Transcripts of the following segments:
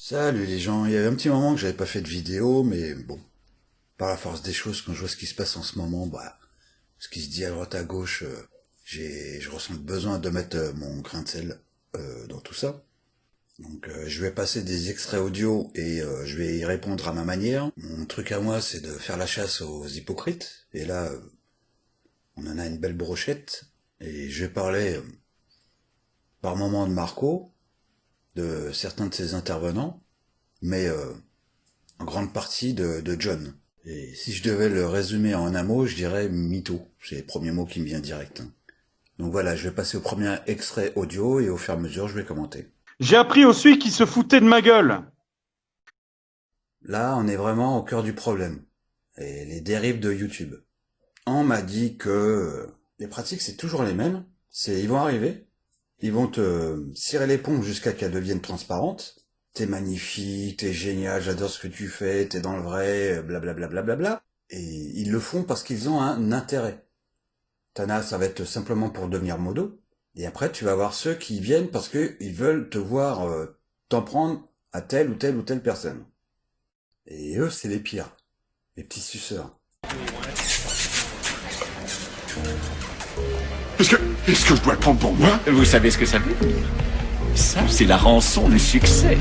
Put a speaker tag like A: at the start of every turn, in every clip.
A: Salut les gens, il y avait un petit moment que j'avais pas fait de vidéo, mais bon, par la force des choses, quand je vois ce qui se passe en ce moment, bah, ce qui se dit à droite à gauche, je ressens le besoin de mettre mon grain de sel dans tout ça. Donc je vais passer des extraits audio et je vais y répondre à ma manière. Mon truc à moi, c'est de faire la chasse aux hypocrites. Et là, on en a une belle brochette. Et je vais parler par moment de Marco, de certains de ses intervenants, mais en grande partie de John. Et si je devais le résumer en un mot, je dirais mytho. C'est le premier mot qui me vient direct. Donc voilà, je vais passer au premier extrait audio et au fur et à mesure, je vais commenter.
B: J'ai appris aussi qu'il se foutait de ma gueule.
A: Là, on est vraiment au cœur du problème. Et les dérives de YouTube. On m'a dit que les pratiques, c'est toujours les mêmes. Ils vont arriver, ils vont te cirer les pompes jusqu'à qu'elles deviennent transparentes. T'es magnifique, t'es génial, j'adore ce que tu fais, t'es dans le vrai, blablabla. Bla bla bla bla. Et ils le font parce qu'ils ont un intérêt. T'en as, ça va être simplement pour devenir modo. Et après, tu vas avoir ceux qui viennent parce qu'ils veulent te voir t'en prendre à telle ou telle ou telle personne. Et eux, c'est les pires. Les petits suceurs.
C: Est-ce que je dois le prendre pour moi?
D: Vous savez ce que ça veut dire? Ça, c'est la rançon du succès.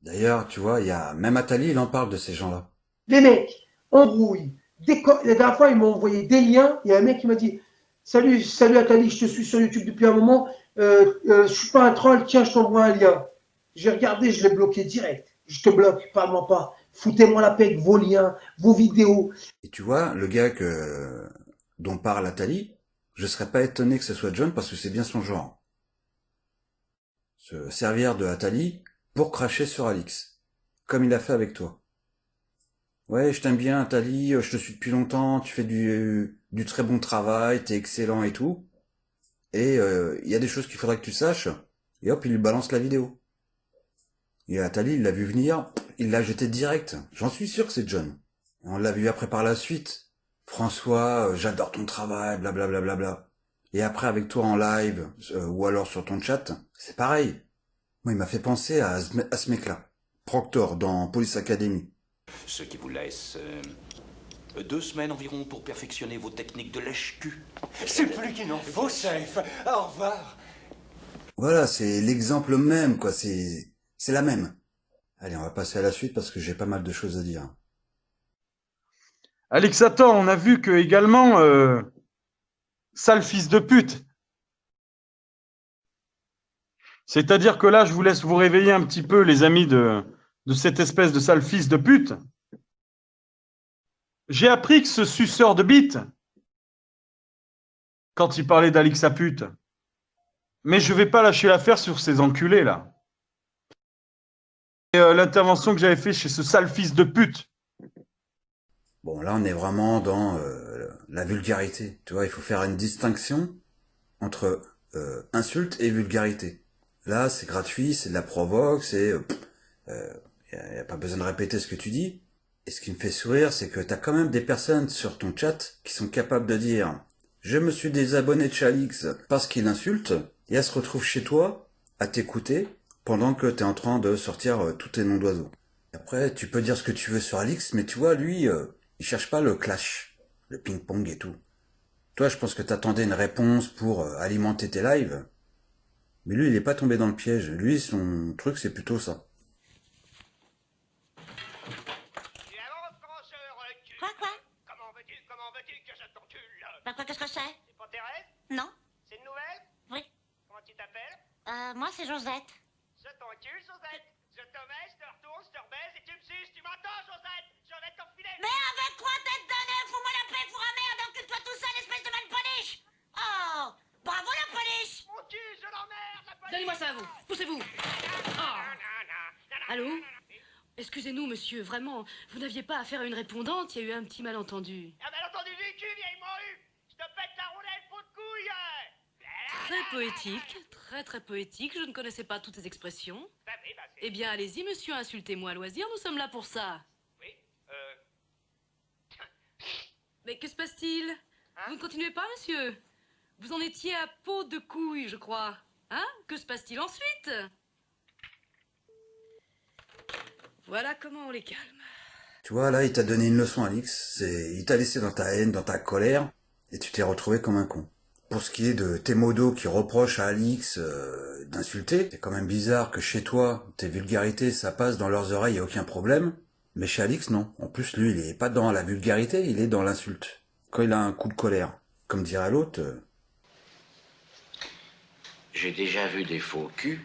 A: D'ailleurs, tu vois, il y a même Atali, il en parle de ces gens-là.
E: Les mecs, embrouille. La dernière fois, ils m'ont envoyé des liens. Il y a un mec qui m'a dit Salut, salut Atali, je te suis sur YouTube depuis un moment. Je suis pas un troll, tiens, je t'envoie un lien. J'ai regardé, je l'ai bloqué direct. Je te bloque, parle-moi pas. Foutez-moi la paix avec vos liens, vos vidéos.
A: Et tu vois, le gars dont parle Atali, je serais pas étonné que ce soit John parce que c'est bien son genre. Se servir de Atali pour cracher sur Alix. Comme il a fait avec toi. Ouais, je t'aime bien, Atali, je te suis depuis longtemps, tu fais du très bon travail, t'es excellent et tout. Et il y a des choses qu'il faudrait que tu saches. Et hop, il lui balance la vidéo. Et Atali, il l'a vu venir, il l'a jeté direct. J'en suis sûr que c'est John. Et on l'a vu après par la suite. François, j'adore ton travail, blablabla. Bla, bla, bla, bla. Et après avec toi en live, ou alors sur ton chat, c'est pareil. Moi, il m'a fait penser à ce mec-là. Proctor dans Police Academy.
F: Ce qui vous laisse 2 semaines environ pour perfectionner vos techniques de lèche-cul.
C: C'est plus qu'il n'en faut, chef. Au revoir.
A: Voilà, c'est l'exemple même, quoi. C'est la même. Allez, on va passer à la suite parce que j'ai pas mal de choses à dire.
B: Alex, attends, on a vu que également, sale fils de pute. C'est-à-dire que là, je vous laisse vous réveiller un petit peu, les amis de cette espèce de sale fils de pute. J'ai appris que ce suceur de bite, quand il parlait d'Alex à pute, mais je vais pas lâcher l'affaire sur ces enculés là. Et l'intervention que j'avais fait chez ce sale fils de pute.
A: Bon, là, on est vraiment dans la vulgarité. Tu vois, il faut faire une distinction entre insulte et vulgarité. Là, c'est gratuit, c'est de la provoque, y a pas besoin de répéter ce que tu dis. Et ce qui me fait sourire, c'est que t'as quand même des personnes sur ton chat qui sont capables de dire je me suis désabonné de Chalix parce qu'il insulte, et elle se retrouve chez toi à t'écouter pendant que t'es en train de sortir tous tes noms d'oiseaux. Après, tu peux dire ce que tu veux sur Alix, mais tu vois, lui, il cherche pas le clash, le ping-pong et tout. Toi, je pense que t'attendais une réponse pour alimenter tes lives, mais lui, il est pas tombé dans le piège. Lui, son truc, c'est plutôt ça.
G: Quoi?
H: Comment veux-tu que je t'encule?
G: Bah quoi, qu'est-ce que c'est?
H: C'est pas Thérèse?
G: Non?
H: C'est une nouvelle?
G: Oui.
H: Comment tu t'appelles?
G: Moi c'est Josette.
H: Je t'encule, Josette. Je te mets, je te retourne, je te rebaise et tu me suces. Tu m'entends, Josette? Je vais t'enfiler.
G: Mais avec quoi tête de nez? Fous-moi la paix, fourra merde, encule-toi tout seul, espèce de malponiche! Oh! Bravo la police!
H: Mon cul, je l'emmerde, la police.
I: Donnez-moi ça, vous. Poussez-vous. Oh. Allô?
H: Oui.
I: Excusez-nous, monsieur, vraiment, vous n'aviez pas affaire à une répondante, il y a eu un petit malentendu.
H: Ah, malentendu du cul, vieille morue. Je te pète la roulette, pot de couille.
I: Très poétique, très poétique, je ne connaissais pas toutes ces expressions.
H: Bah oui, bah c'est...
I: Eh bien, allez-y, monsieur, insultez-moi à loisir, nous sommes là pour ça.
H: Oui,
I: Mais que se passe-t-il? Vous ne continuez pas, monsieur? Vous en étiez à peau de couille, je crois. Hein? Que se passe-t-il ensuite? Voilà comment on les calme.
A: Tu vois, là, il t'a donné une leçon, Alix. Il t'a laissé dans ta haine, dans ta colère, et tu t'es retrouvé comme un con. Pour ce qui est de tes modos qui reprochent à Alix d'insulter, c'est quand même bizarre que chez toi, tes vulgarités, ça passe dans leurs oreilles, y a aucun problème. Mais chez Alix, non. En plus, lui, il est pas dans la vulgarité, il est dans l'insulte. Quand il a un coup de colère. Comme dirait l'autre...
J: J'ai déjà vu des faux culs,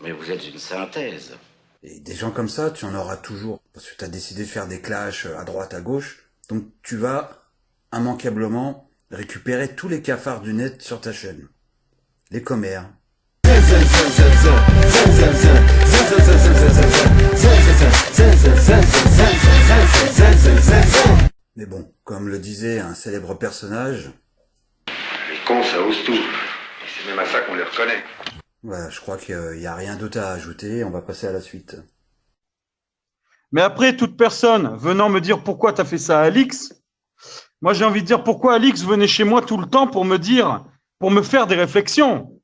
J: mais vous êtes une synthèse.
A: Et des gens comme ça, tu en auras toujours. Parce que t'as décidé de faire des clashs à droite, à gauche. Donc tu vas, immanquablement, récupérer tous les cafards du net sur ta chaîne. Les commères. Mais bon, comme le disait un célèbre personnage...
J: Les cons, ça ose tout. Et c'est même à ça qu'on les reconnaît.
A: Voilà, je crois qu'il n'y a rien d'autre à ajouter, on va passer à la suite.
B: Mais après, toute personne venant me dire pourquoi t'as fait ça à Alix, moi j'ai envie de dire pourquoi Alix venait chez moi tout le temps pour me dire, pour me faire des réflexions.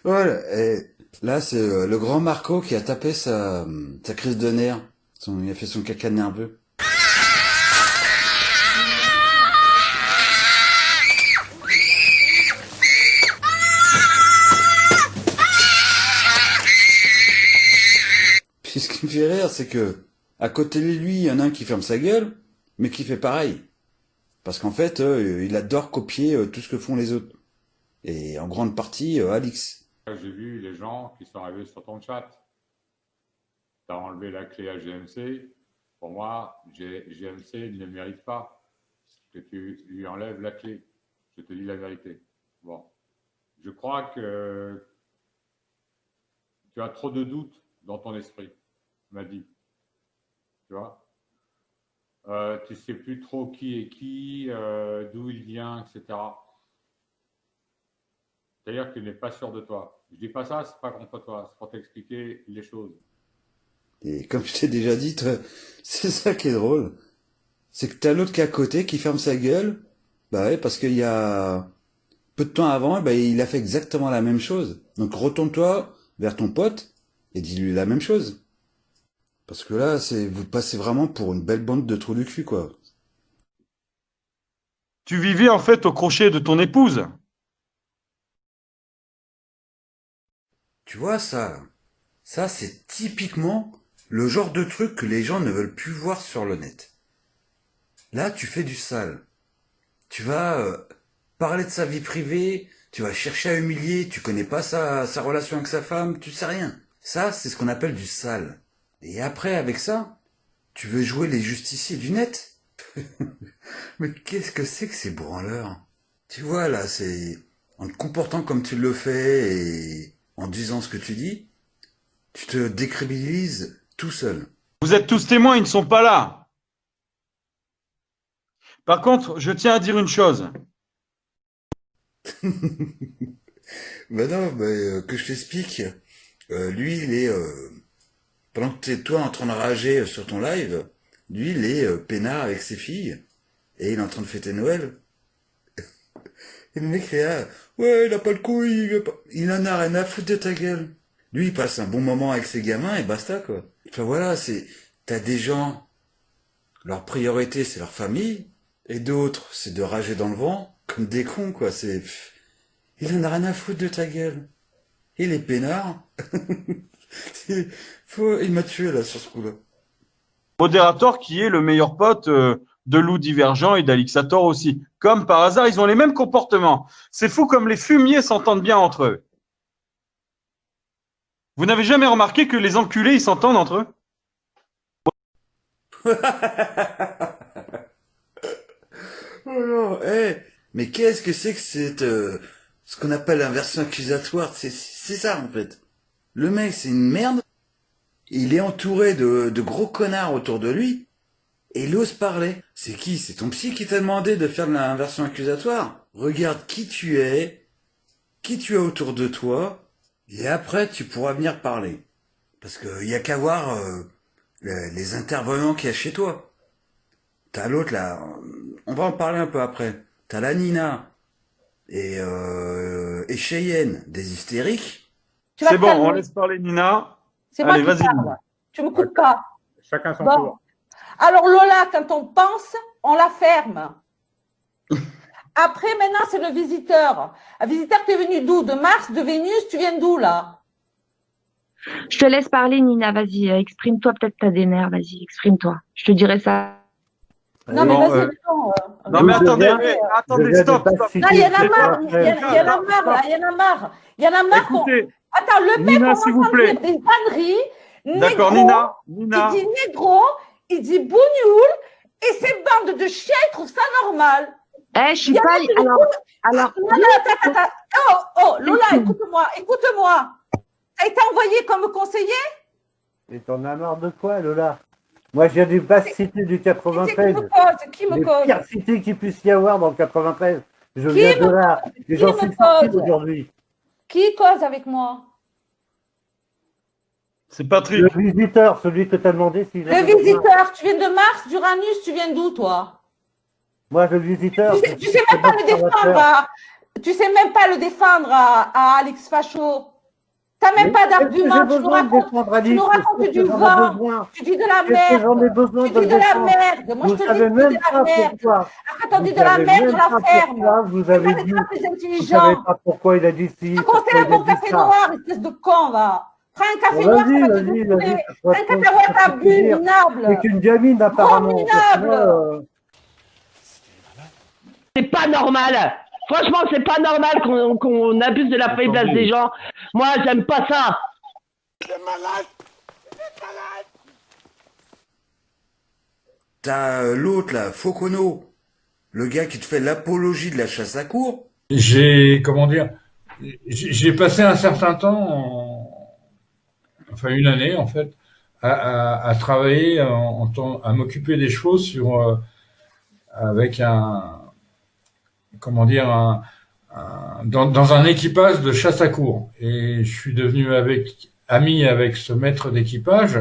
A: Voilà, et là c'est le grand Marco qui a tapé sa crise de nerfs. Il a fait son caca nerveux. Puis ce qui me fait rire, c'est que à côté de lui, il y en a un qui ferme sa gueule, mais qui fait pareil. Parce qu'en fait, il adore copier tout ce que font les autres. Et en grande partie, Alix.
K: J'ai vu les gens qui sont arrivés sur ton chat. Tu as enlevé la clé à GMC. Pour moi, GMC ne mérite pas que tu lui enlèves la clé. Je te dis la vérité. Bon. Je crois que tu as trop de doutes dans ton esprit, tu m'as dit. Tu vois, tu sais plus trop qui est qui, d'où il vient, etc. C'est-à-dire que tu n'es pas sûr de toi. Je dis pas ça, c'est pas contre toi, c'est pour t'expliquer les choses.
A: Et comme je t'ai déjà dit, c'est ça qui est drôle. C'est que t'as l'autre qui est à côté, qui ferme sa gueule. Bah ouais, parce qu'il y a peu de temps avant, bah, il a fait exactement la même chose. Donc retourne-toi vers ton pote et dis-lui la même chose. Parce que là, vous passez vraiment pour une belle bande de trous du cul, quoi.
B: Tu vivais en fait au crochet de ton épouse.
A: Tu vois, ça c'est typiquement le genre de truc que les gens ne veulent plus voir sur le net. Là, tu fais du sale. Tu vas parler de sa vie privée, tu vas chercher à humilier, tu connais pas sa relation avec sa femme, tu sais rien. Ça, c'est ce qu'on appelle du sale. Et après, avec ça, tu veux jouer les justiciers du net. Mais qu'est-ce que c'est que ces branleurs? Tu vois, là, c'est... En te comportant comme tu le fais et en disant ce que tu dis, tu te décrédibilises tout seul.
B: Vous êtes tous témoins, ils ne sont pas là. Par contre, je tiens à dire une chose.
A: Ben non, que je t'explique. Lui, il est... pendant que t'es toi en train de rager sur ton live, lui, il est peinard avec ses filles. Et il est en train de fêter Noël. Et le mec est là, ouais, il a pas le couille, il en a rien à foutre de ta gueule. Lui, il passe un bon moment avec ses gamins et basta, quoi. Enfin voilà, t'as des gens, leur priorité, c'est leur famille, et d'autres, c'est de rager dans le vent, comme des cons, quoi. Il en a rien à foutre de ta gueule. Il est peinard. Il m'a tué, là, sur ce coup-là.
B: Modérateur qui est le meilleur pote de Lou Divergent et d'Alixator aussi. Comme par hasard, ils ont les mêmes comportements. C'est fou comme les fumiers s'entendent bien entre eux. Vous n'avez jamais remarqué que les enculés, ils s'entendent entre eux?
A: Oh non, mais qu'est-ce que c'est ce qu'on appelle l'inversion accusatoire? C'est ça, en fait. Le mec, c'est une merde. Il est entouré de gros connards autour de lui. Et il ose parler. C'est qui? C'est ton psy qui t'a demandé de faire de l'inversion accusatoire? Regarde qui tu es autour de toi, et après tu pourras venir parler. Parce que y a qu'à voir les intervenants qu'il y a chez toi. T'as l'autre là, on va en parler un peu après. T'as la Nina et Cheyenne, des hystériques.
B: C'est bon, on laisse parler Nina.
L: C'est moi
B: Allez,
L: qui
B: vas-y.
L: parle. Tu me coupes pas.
K: Chacun son
L: Bon.
K: tour.
L: Alors Lola, quand on pense, on la ferme. Après, maintenant, c'est le visiteur. Un visiteur, tu es venu d'où? De Mars, de Vénus? Tu viens d'où, là?
M: Je te laisse parler, Nina. Vas-y, exprime-toi. Peut-être t'as des nerfs. Vas-y, exprime-toi. Je te dirai ça.
L: Non, mais
B: Bon,
L: vas-y, réponds.
B: Non, mais attendez, stop.
L: Là, il y en a marre. Il y en a marre, là. Il y en a marre. Il y en a marre.
B: Écoutez,
L: Attends, le mec,
B: Nina,
L: on
B: s'il vous
L: entend
B: plaît.
L: dire des conneries.
B: D'accord,
L: Négro,
B: Nina.
L: Il dit négro, il dit bougnoule, et ces bandes de chiens, ils trouvent ça normal.
M: Eh, je suis pas. Alors.
L: Non, attends. Oh, Lola, écoute-moi. T'as été envoyé comme conseiller?
N: Et t'en as marre de quoi, Lola? Moi, je viens du basse cité du 93.
L: Qui me
N: les
L: cause
N: pires cités qu'il puisse y avoir dans le 93. Je
L: Qui
N: viens de
L: me
N: là.
L: cause
N: Et
L: Qui
N: j'en
L: me
N: suis sorti
L: cause
N: aujourd'hui.
L: Qui cause avec moi?
B: C'est Patrick.
N: Le visiteur, celui que t'as demandé s'il
L: Le visiteur, tu viens de Mars, d'Uranus, tu viens d'où, toi?
N: Moi, le visiteur.
L: Tu sais même pas le défendre. Tu sais même pas le défendre à Alex Facho. T'as même pas d'argument. Tu nous racontes du vent. Tu dis de la merde.
N: J'en ai besoin
L: Tu dis de la merde. Moi, je te dis de la merde. Après, t'en dis de la merde, je la ferme.
N: Vous avez dit.
L: Plus
N: Vous
L: intelligent.
N: savez pas pourquoi il a dit si.
L: Conseille un bon café noir, espèce de con, va. Prends un café noir, ça va te gonfler. Un café noir, t'as bu, minable.
N: C'est qu'une gamine, apparemment.
L: Minable.
O: C'est pas normal. Franchement, c'est pas normal qu'on abuse de la faiblesse des gens. Moi, j'aime pas ça.
A: T'as l'autre là, Focono, le gars qui te fait l'apologie de la chasse à courre.
K: J'ai passé un certain temps, enfin une année en fait, à travailler, à m'occuper des choses avec dans un équipage de chasse à courre. Et je suis devenu ami avec ce maître d'équipage.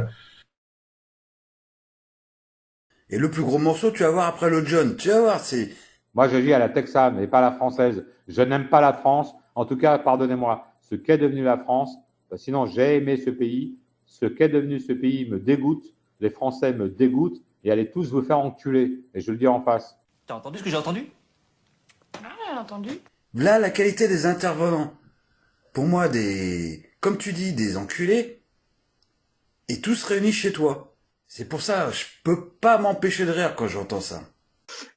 A: Et le plus gros morceau, tu vas voir après le John. Tu vas voir, c'est...
K: Moi, je vis à la texane et pas à la française. Je n'aime pas la France. En tout cas, pardonnez-moi, ce qu'est devenu la France, sinon j'ai aimé ce pays. Ce qu'est devenu ce pays me dégoûte. Les Français me dégoûtent et allez tous vous faire enculer. Et je le dis en face.
P: T'as entendu ce que j'ai entendu?
I: Ah, j'ai entendu.
A: Là, la qualité des intervenants. Pour moi, comme tu dis, des enculés. Et tous réunis chez toi. C'est pour ça, je peux pas m'empêcher de rire quand j'entends ça.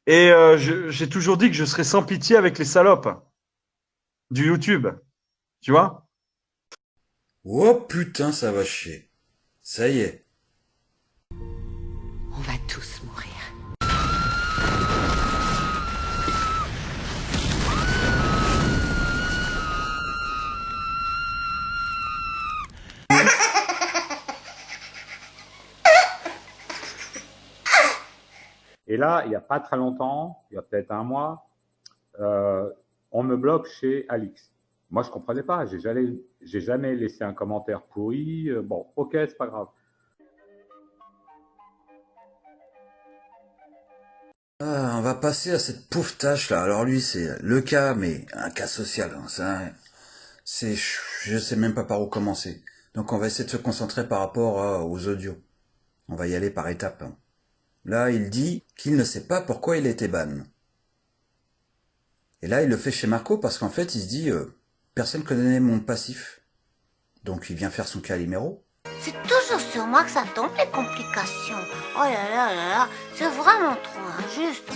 B: Et j'ai toujours dit que je serais sans pitié avec les salopes du YouTube. Tu vois?
A: Oh putain, ça va chier. Ça y est.
G: On va tous mourir.
K: Et là, il n'y a pas très longtemps, il y a peut-être un mois, on me bloque chez Alix. Moi, je comprenais pas. J'ai jamais laissé un commentaire pourri. Bon, ok, c'est pas grave.
A: Ah, on va passer à cette pauvre tâche là. Alors lui, c'est le cas, mais un cas social. Hein. Ça, je sais même pas par où commencer. Donc on va essayer de se concentrer par rapport aux audios. On va y aller par étapes. Hein. Là, il dit qu'il ne sait pas pourquoi il a été ban. Et là, il le fait chez Marco parce qu'en fait, il se dit personne connaît mon passif. Donc il vient faire son Calimero.
G: C'est toujours sur moi que ça tombe, les complications. Oh là là là là, c'est vraiment trop injuste.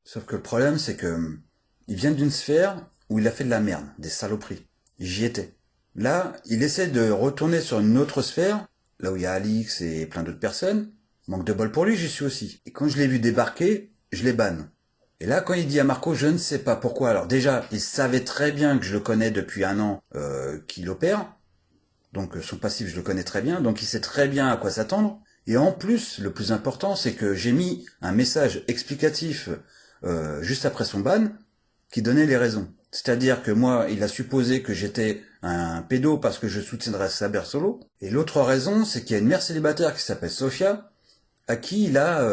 A: Sauf que le problème, c'est que il vient d'une sphère où il a fait de la merde, des saloperies. J'y étais. Là, il essaie de retourner sur une autre sphère, là où il y a Alix et plein d'autres personnes. Manque de bol pour lui, j'y suis aussi. Et quand je l'ai vu débarquer, je l'ai banne. Et là, quand il dit à Marco, je ne sais pas pourquoi. Alors déjà, il savait très bien que je le connais depuis un an qu'il opère. Donc son passif, je le connais très bien. Donc il sait très bien à quoi s'attendre. Et en plus, le plus important, c'est que j'ai mis un message explicatif juste après son ban qui donnait les raisons. C'est-à-dire que moi, il a supposé que j'étais un pédo parce que je soutiendrais Saber Solo. Et l'autre raison, c'est qu'il y a une mère célibataire qui s'appelle Sophia, à qui il a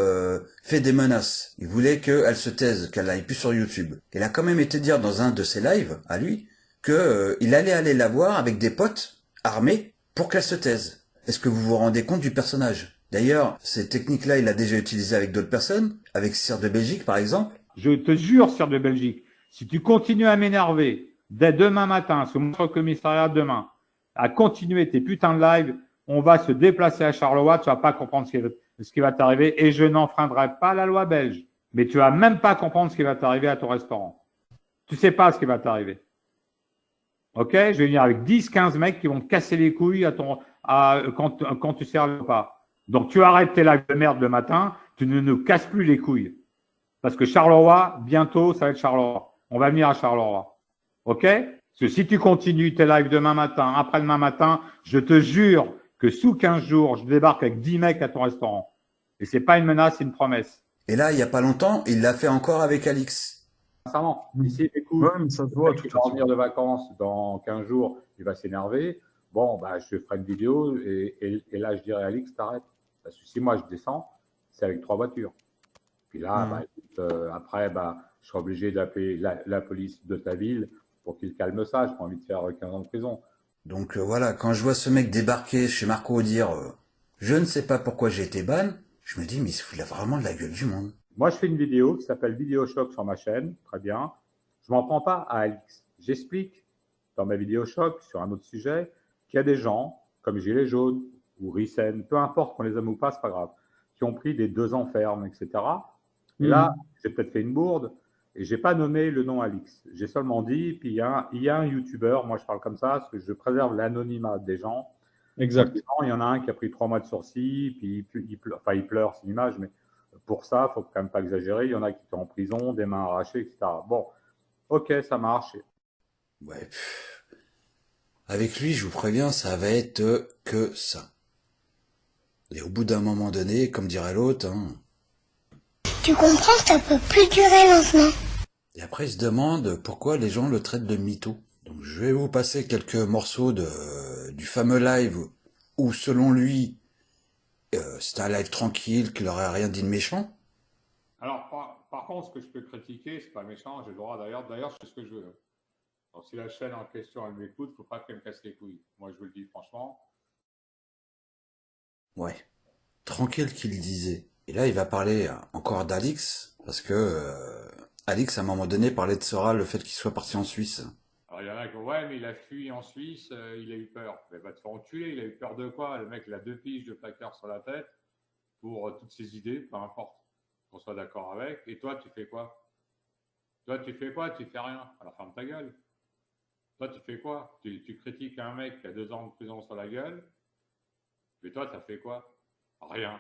A: fait des menaces. Il voulait qu'elle se taise, qu'elle n'aille plus sur YouTube. Il a quand même été dire dans un de ses lives, à lui, que il allait la voir avec des potes armée pour qu'elle se taise. Est-ce que vous vous rendez compte du personnage? D'ailleurs, ces techniques-là, il a déjà utilisé avec d'autres personnes, avec Sire de Belgique par exemple.
K: Je te jure, Sire de Belgique, si tu continues à m'énerver dès demain matin, sur mon commissariat demain, à continuer tes putains de live, on va se déplacer à Charleroi, tu vas pas comprendre ce qui va t'arriver et je n'enfreindrai pas la loi belge. Mais tu vas même pas comprendre ce qui va t'arriver à ton restaurant. Tu sais pas ce qui va t'arriver. Ok? Je vais venir avec 10, 15 mecs qui vont te casser les couilles quand tu sers le repas. Donc, tu arrêtes tes lives de merde le matin, tu ne nous casses plus les couilles. Parce que Charleroi, bientôt, ça va être Charleroi. On va venir à Charleroi. Ok? Parce que si tu continues tes lives demain matin, après-demain matin, je te jure que sous 15 jours, je débarque avec 10 mecs à ton restaurant. Et c'est pas une menace, c'est une promesse.
A: Et là, il y a pas longtemps, il l'a fait encore avec Alix.
K: Sincèrement, ici, écoute, ouais, ça se voit, il va revenir de vacances dans 15 jours, il va s'énerver. Bon, bah, je ferai une vidéo et là, je dirai à Alix, t'arrêtes. Parce que si moi, je descends, c'est avec 3 voitures. Puis là, bah, écoute, après, bah, je serai obligé d'appeler la police de ta ville pour qu'il calme ça. J'ai pas envie de faire 15 ans de prison.
A: Donc voilà, quand je vois ce mec débarquer chez Marco dire je ne sais pas pourquoi j'ai été ban, je me dis mais il a vraiment de la gueule du monde.
K: Moi, je fais une vidéo qui s'appelle Vidéo Choc sur ma chaîne, très bien. Je m'en prends pas à Alix. J'explique dans ma vidéo Choc sur un autre sujet qu'il y a des gens comme Gilets jaunes ou Rissen, peu importe qu'on les aime ou pas, c'est pas grave, qui ont pris des 2 ans ferme, etc. Et là, j'ai peut-être fait une bourde et j'ai pas nommé le nom Alix. J'ai seulement dit, puis il y a un youtubeur, moi je parle comme ça, parce que je préserve l'anonymat des gens.
B: Exact.
K: Il y en a un qui a pris 3 mois de sursis, puis il pleure, c'est une image, mais pour ça, faut quand même pas exagérer. Il y en a qui sont en prison, des mains arrachées, etc. Bon, ok, ça marche.
A: Ouais. Avec lui, je vous préviens, ça va être que ça. Et au bout d'un moment donné, comme dirait l'autre,
G: Tu comprends que ça peut plus durer longtemps.
A: Et après, il se demande pourquoi les gens le traitent de mytho. Donc, je vais vous passer quelques morceaux du fameux live où, selon lui, c'était un live tranquille, qu'il n'aurait rien dit de méchant.
K: Alors, par contre, ce que je peux critiquer, c'est pas méchant, j'ai le droit d'ailleurs, je fais ce que je veux. Donc, si la chaîne en question, elle m'écoute, faut pas qu'elle me casse les couilles. Moi, je vous le dis franchement.
A: Ouais, tranquille qu'il disait. Et là, il va parler encore d'Alix, parce que Alix, à un moment donné, parlait de Sora, le fait qu'il soit parti en Suisse.
K: Alors, il y en a qui disent, ouais, mais il a fui en Suisse, il a eu peur. Mais va te faire enculer, il a eu peur de quoi? Le mec, il a 2 piges de placard sur la tête pour toutes ses idées, peu importe, qu'on soit d'accord avec. Et toi, tu fais quoi? Toi, tu fais quoi? Tu fais rien. Alors, ferme ta gueule. Toi, tu fais quoi? Tu critiques un mec qui a 2 ans de prison sur la gueule. Mais toi, t'as fait quoi? Rien.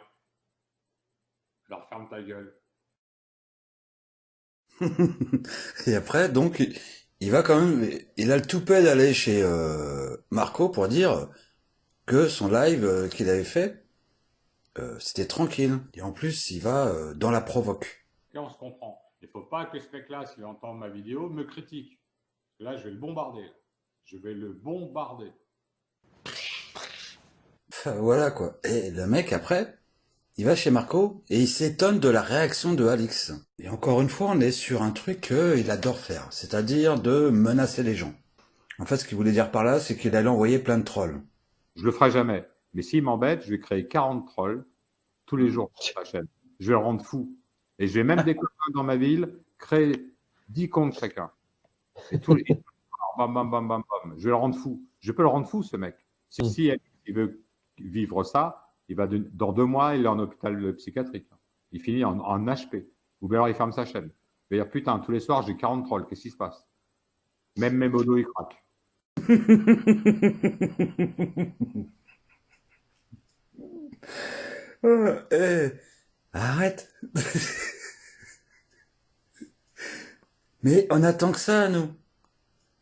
K: Alors, ferme ta gueule.
A: Et après, donc, il va quand même, il a le toupet d'aller chez Marco pour dire que son live qu'il avait fait, c'était tranquille. Et en plus, il va dans la provoque.
K: Et on se comprend. Il ne faut pas que ce mec-là, s'il entend ma vidéo, me critique. Parce que là, je vais le bombarder. Je vais le bombarder.
A: Enfin, voilà quoi. Et le mec, après, il va chez Marco et il s'étonne de la réaction de Alix. Et encore une fois, on est sur un truc qu'il adore faire, c'est-à-dire de menacer les gens. En fait, ce qu'il voulait dire par là, c'est qu'il allait envoyer plein de trolls.
K: Je le ferai jamais. Mais s'il m'embête, je vais créer 40 trolls tous les jours sur ma chaîne. Je vais le rendre fou. Et je vais même des copains dans ma ville créer 10 comptes chacun. Et tous les... bam, bam, bam, bam, bam. Je vais le rendre fou. Je peux le rendre fou, ce mec. Si il veut vivre ça, il va dans 2 mois, il est en hôpital psychiatrique. Il finit en HP. Ou bien alors il ferme sa chaîne. Il va dire, putain, tous les soirs, j'ai 40 trolls. Qu'est-ce qui se passe? Même mes modos, ils craquent.
A: Arrête. Mais on attend que ça, nous.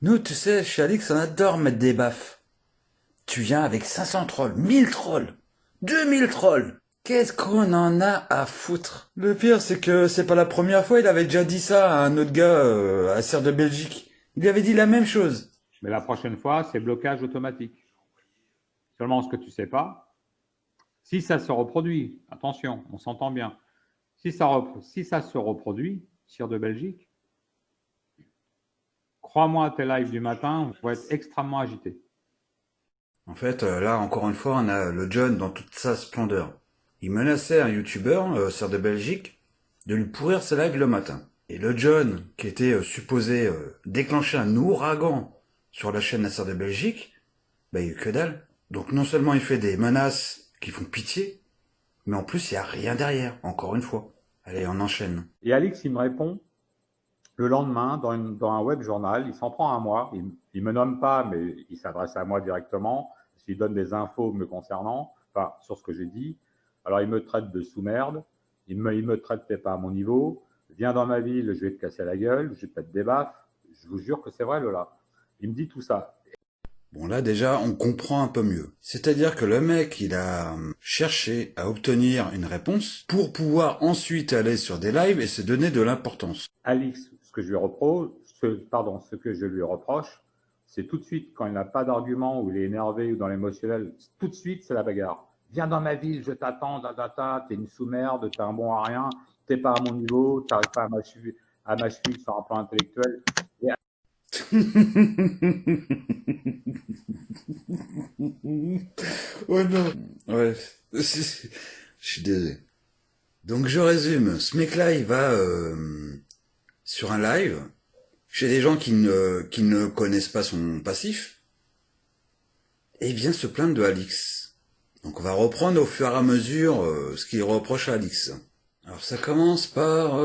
A: Nous, tu sais, chez Alix, on adore mettre des baffes. Tu viens avec 500 trolls, 1000 trolls, 2000 trolls. Qu'est-ce qu'on en a à foutre? Le pire, c'est que c'est pas la première fois, il avait déjà dit ça à un autre gars à Sire de Belgique. Il avait dit la même chose.
K: Mais la prochaine fois, c'est blocage automatique. Seulement, ce que tu sais pas, si ça se reproduit, attention, on s'entend bien, si ça se reproduit, Sire de Belgique, crois-moi, tes lives du matin vont être extrêmement agités.
A: En fait, là, encore une fois, on a le John dans toute sa splendeur. Il menaçait un youtubeur, Sœur de Belgique, de lui pourrir ses lives le matin. Et le John, qui était supposé déclencher un ouragan sur la chaîne La Sœur de Belgique, bah, il y a eu que dalle. Donc non seulement il fait des menaces qui font pitié, mais en plus il n'y a rien derrière, encore une fois. Allez, on enchaîne.
K: Et Alix, il me répond le lendemain dans un web journal, il s'en prend à moi, il me nomme pas, mais il s'adresse à moi directement, il donne des infos me concernant, enfin sur ce que j'ai dit. Alors il me traite de sous-merde, il me traite t'es pas à mon niveau, viens dans ma ville, je vais te casser la gueule, je vais te mettre des baffes, je vous jure que c'est vrai Lola. Il me dit tout ça.
A: Bon là déjà on comprend un peu mieux. C'est-à-dire que le mec il a cherché à obtenir une réponse pour pouvoir ensuite aller sur des lives et se donner de l'importance.
K: Alix, ce que je lui reproche, c'est tout de suite quand il n'a pas d'argument ou il est énervé ou dans l'émotionnel, tout de suite c'est la bagarre. Viens dans ma ville, je t'attends, t'es une sous-merde, t'es un bon à rien, t'es pas à mon niveau, t'arrives pas à ma cheville sur un plan intellectuel.
A: Oh non. Ouais. Je suis désolé. Donc je résume. Ce mec-là, il va sur un live chez des gens qui ne connaissent pas son passif et il vient se plaindre de Alix. Donc on va reprendre au fur et à mesure ce qu'il reproche à Alix. Alors ça commence par...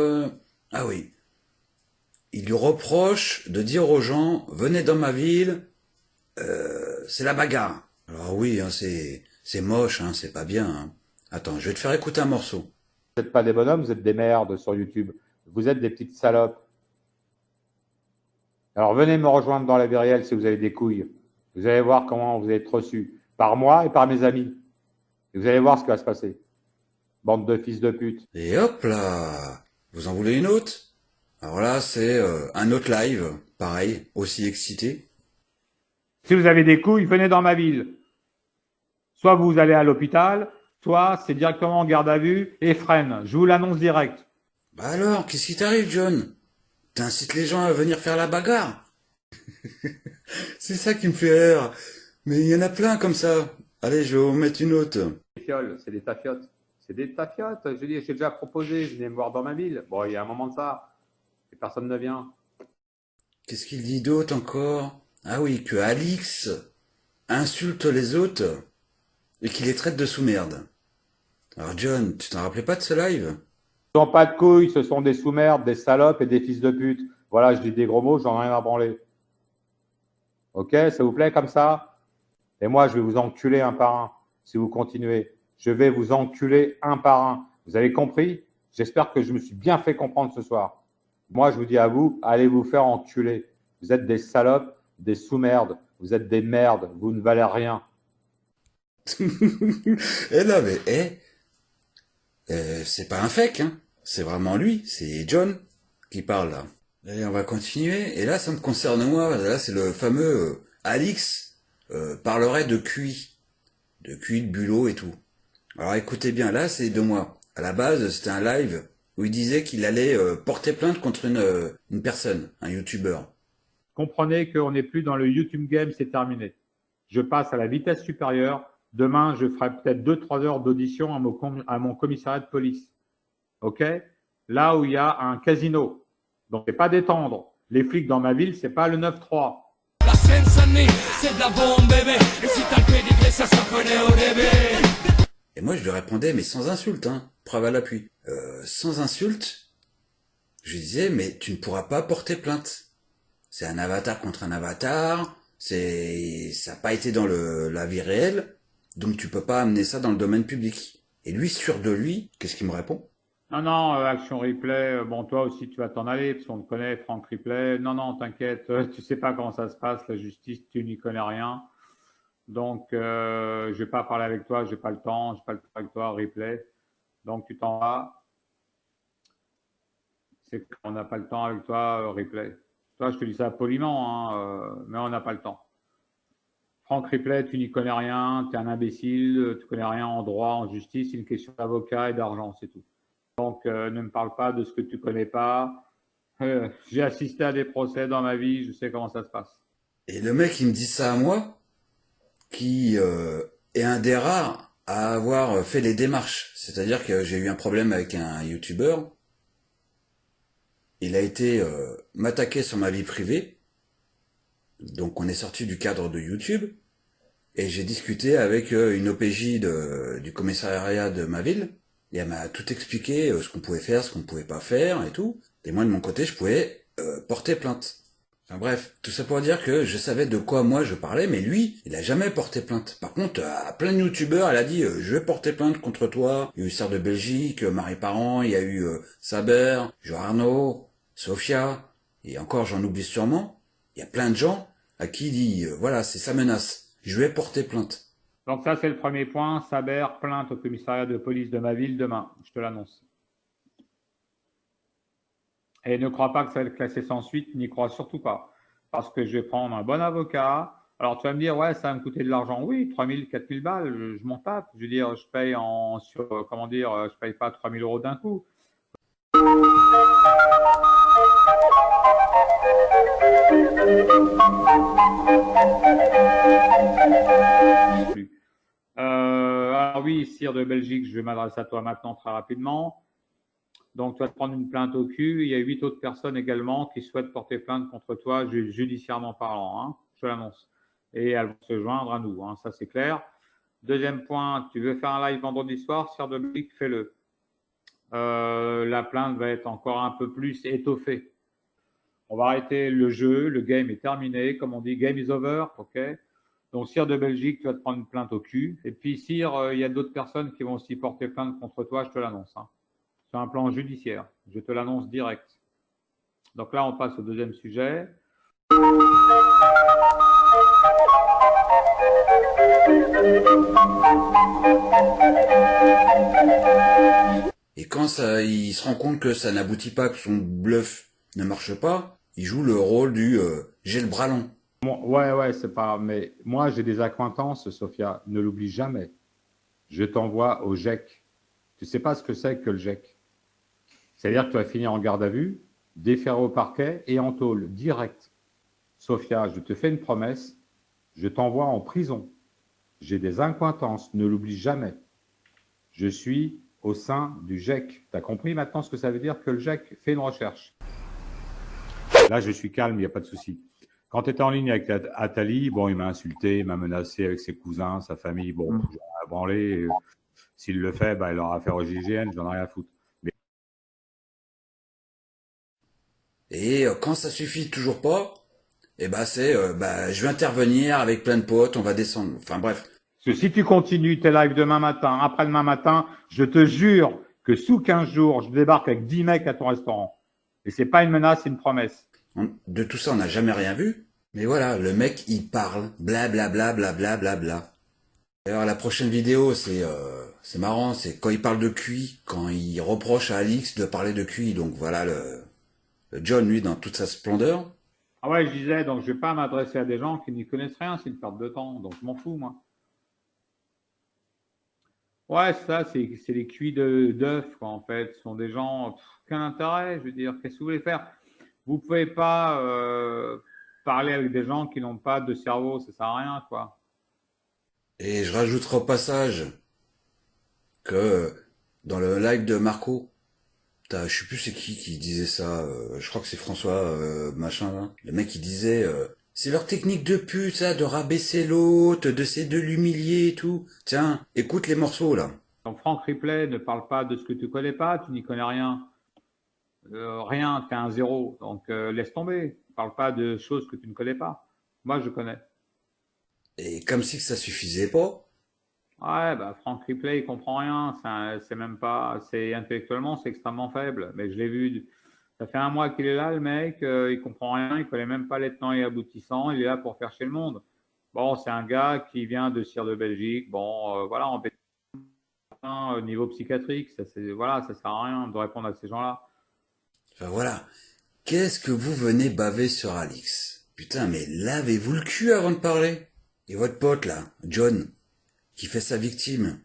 A: Ah oui. Il lui reproche de dire aux gens « Venez dans ma ville, c'est la bagarre ». Alors oui, hein, c'est moche, hein, c'est pas bien. Hein. Attends, je vais te faire écouter un morceau.
K: Vous n'êtes pas des bonhommes, vous êtes des merdes sur YouTube. Vous êtes des petites salopes. Alors venez me rejoindre dans la vie réelle si vous avez des couilles. Vous allez voir comment vous êtes reçus. Par moi et par mes amis. Et vous allez voir ce qui va se passer. Bande de fils de pute.
A: Et hop là, vous en voulez une autre? Alors là, c'est un autre live, pareil, aussi excité.
K: Si vous avez des couilles, venez dans ma ville. Soit vous allez à l'hôpital, soit c'est directement en garde à vue et freine. Je vous l'annonce direct.
A: Bah alors, qu'est-ce qui t'arrive, John? T'incites les gens à venir faire la bagarre? C'est ça qui me fait rire. Mais il y en a plein comme ça. Allez, je vais vous mettre une autre.
K: Les fioles, c'est des tafiotes. C'est des tafiotes. Je dis, j'ai déjà proposé, venez me voir dans ma ville. Bon, il y a un moment de ça. Et personne ne vient.
A: Qu'est-ce qu'il dit d'autre encore? Ah oui, que Alix insulte les autres et qu'il les traite de sous-merde. Alors John, tu t'en rappelais pas de ce live?
K: Ils n'ont pas de couilles, ce sont des sous-merdes, des salopes et des fils de pute. Voilà, je dis des gros mots, j'en ai rien à branler. Ok, ça vous plaît comme ça? Et moi, je vais vous enculer un par un, si vous continuez. Je vais vous enculer un par un. Vous avez compris? J'espère que je me suis bien fait comprendre ce soir. Moi, je vous dis à vous, allez vous faire enculer. Vous êtes des salopes, des sous-merdes. Vous êtes des merdes. Vous ne valez rien.
A: Eh non, mais, c'est pas un fake, hein. C'est vraiment lui, c'est John qui parle là. Et on va continuer. Et là, ça me concerne moi. Là, c'est le fameux Alix parlerait de QI. De QI, de bulot et tout. Alors écoutez bien, là, c'est de moi. À la base, c'était un live où il disait qu'il allait porter plainte contre une personne, un youtubeur.
K: Comprenez qu'on n'est plus dans le YouTube game, c'est terminé. Je passe à la vitesse supérieure. Demain, je ferai peut-être 2-3 heures d'audition à mon commissariat de police. OK? Là où il y a un casino. Donc, c'est pas détendre. Les flics dans ma ville, c'est pas le 9-3.
P: La Seine-Saint-Denis, c'est de la bombe, bébé. Et si t'as le pédigré, ça se connaît au début.
A: Et moi, je lui répondais, mais sans insulte, hein. Preuve à l'appui. Sans insulte, je lui disais, mais tu ne pourras pas porter plainte. C'est un avatar contre un avatar. Ça n'a pas été dans la vie réelle. Donc tu peux pas amener ça dans le domaine public. Et lui, sûr de lui, qu'est-ce qu'il me répond?
K: Non, Action Replay, bon, toi aussi, tu vas t'en aller, parce qu'on te connaît, Franck Replay. Non, t'inquiète, tu sais pas comment ça se passe, la justice, tu n'y connais rien. Donc, je vais pas parler avec toi, j'ai pas le temps, j'ai pas le temps avec toi, Replay. Donc, tu t'en vas. C'est qu'on n'a pas le temps avec toi, Replay. Toi, je te dis ça poliment, hein, mais on n'a pas le temps. Franck Replay, tu n'y connais rien, tu es un imbécile, tu connais rien en droit, en justice, c'est une question d'avocat et d'argent, c'est tout. Donc, ne me parle pas de ce que tu connais pas. J'ai assisté à des procès dans ma vie, je sais comment ça se passe.
A: Et le mec, il me dit ça à moi? qui est un des rares à avoir fait les démarches. C'est-à-dire que j'ai eu un problème avec un YouTuber. Il a été m'attaquer sur ma vie privée. Donc on est sorti du cadre de YouTube. Et j'ai discuté avec une OPJ du commissariat de ma ville. Et elle m'a tout expliqué, ce qu'on pouvait faire, ce qu'on pouvait pas faire et tout. Et moi de mon côté, je pouvais porter plainte. Enfin bref, tout ça pour dire que je savais de quoi moi je parlais, mais lui, il a jamais porté plainte. Par contre, à plein de youtubeurs, elle a dit je vais porter plainte contre toi. Il y a eu Sœur de Belgique, Marie Parent, il y a eu Saber, Jo Arnaud, Sophia, et encore j'en oublie sûrement. Il y a plein de gens à qui il dit voilà, c'est sa menace. Je vais porter plainte.
K: Donc ça, c'est le premier point. Saber, plainte au commissariat de police de ma ville demain. Je te l'annonce. Et ne crois pas que ça va être classé sans suite. N'y crois surtout pas. Parce que je vais prendre un bon avocat. Alors, tu vas me dire, ouais, ça va me coûter de l'argent. Oui, 3 000, 4 000 balles, je m'en tape. Je veux dire, je paye je paye pas 3 000 € d'un coup. Alors oui, Sire de Belgique, je vais m'adresser à toi maintenant très rapidement. Donc, tu vas te prendre une plainte au cul. Il y a 8 autres personnes également qui souhaitent porter plainte contre toi, judiciairement parlant. Hein, je te l'annonce. Et elles vont se joindre à nous. Hein, ça, c'est clair. Deuxième point, tu veux faire un live vendredi soir, Sire de Belgique, fais-le. La plainte va être encore un peu plus étoffée. On va arrêter le jeu, le game est terminé, comme on dit, game is over, ok. Donc, Sire de Belgique, tu vas te prendre une plainte au cul. Et puis, Sire, il y a d'autres personnes qui vont aussi porter plainte contre toi, je te l'annonce. Hein. Sur un plan judiciaire, je te l'annonce direct. Donc là, on passe au deuxième sujet.
A: Et quand il se rend compte que ça n'aboutit pas, que son bluff ne marche pas, il joue le rôle du j'ai le bras long.
K: Ouais, c'est pas. Mais moi, j'ai des accointances, Sophia. Ne l'oublie jamais. Je t'envoie au GEC. Tu sais pas ce que c'est que le GEC. C'est-à-dire que tu vas finir en garde à vue, déféré au parquet et en tôle, direct. Sophia, je te fais une promesse. Je t'envoie en prison. J'ai des accointances. Ne l'oublie jamais. Je suis au sein du GEC. Tu as compris maintenant ce que ça veut dire que le GEC fait une recherche. Là, je suis calme, il n'y a pas de souci. Quand tu étais en ligne avec Attali, bon, il m'a insulté, il m'a menacé avec ses cousins, sa famille. Bon, j'en ai branlé. S'il le fait, il aura affaire au GIGN, j'en ai rien à foutre. Mais...
A: Et quand ça suffit toujours pas, c'est je vais intervenir avec plein de potes, on va descendre. Enfin bref.
K: Parce que si tu continues tes lives demain matin, après-demain matin, je te jure que sous 15 jours, je débarque avec 10 mecs à ton restaurant. Et c'est pas une menace, c'est une promesse.
A: De tout ça, on n'a jamais rien vu. Mais voilà, le mec, il parle. Blablabla, blablabla. D'ailleurs, la prochaine vidéo, c'est marrant, c'est quand il parle de QI, quand il reproche à Alix de parler de QI. Donc voilà, le John, lui, dans toute sa splendeur.
K: Ah ouais, je disais, donc je vais pas m'adresser à des gens qui n'y connaissent rien, c'est une perte de temps. Donc je m'en fous, moi. Ouais, ça, c'est les QI d'œufs, quoi, en fait. Ce sont des gens, aucun intérêt, je veux dire, qu'est-ce que vous voulez faire? Vous pouvez pas parler avec des gens qui n'ont pas de cerveau, ça sert à rien, quoi.
A: Et je rajouterai au passage que dans le live de Marco, je sais plus c'est qui disait ça, je crois que c'est François machin là. Le mec il disait c'est leur technique de pute ça, de rabaisser l'autre, d'essayer de l'humilier et tout. Tiens, écoute les morceaux là.
K: Donc Franck Ripley ne parle pas de ce que tu connais pas, tu n'y connais rien. Rien, t'es un zéro, donc laisse tomber. Parle pas de choses que tu ne connais pas. Moi je connais.
A: Et comme si ça suffisait pas.
K: Ouais, Franck Ripley, il comprend rien. C'est même pas, c'est intellectuellement, c'est extrêmement faible. Mais je l'ai vu. Ça fait un mois qu'il est là, le mec. Il comprend rien. Il connaît même pas les tenants et aboutissants. Il est là pour faire chez le monde. Bon, c'est un gars qui vient de Sire de Belgique. Bon, voilà, en au niveau psychiatrique, ça sert à rien de répondre à ces gens-là.
A: Enfin voilà. Qu'est-ce que vous venez baver sur Alix? Putain, mais lavez-vous le cul avant de parler. Et votre pote là, John, qui fait sa victime.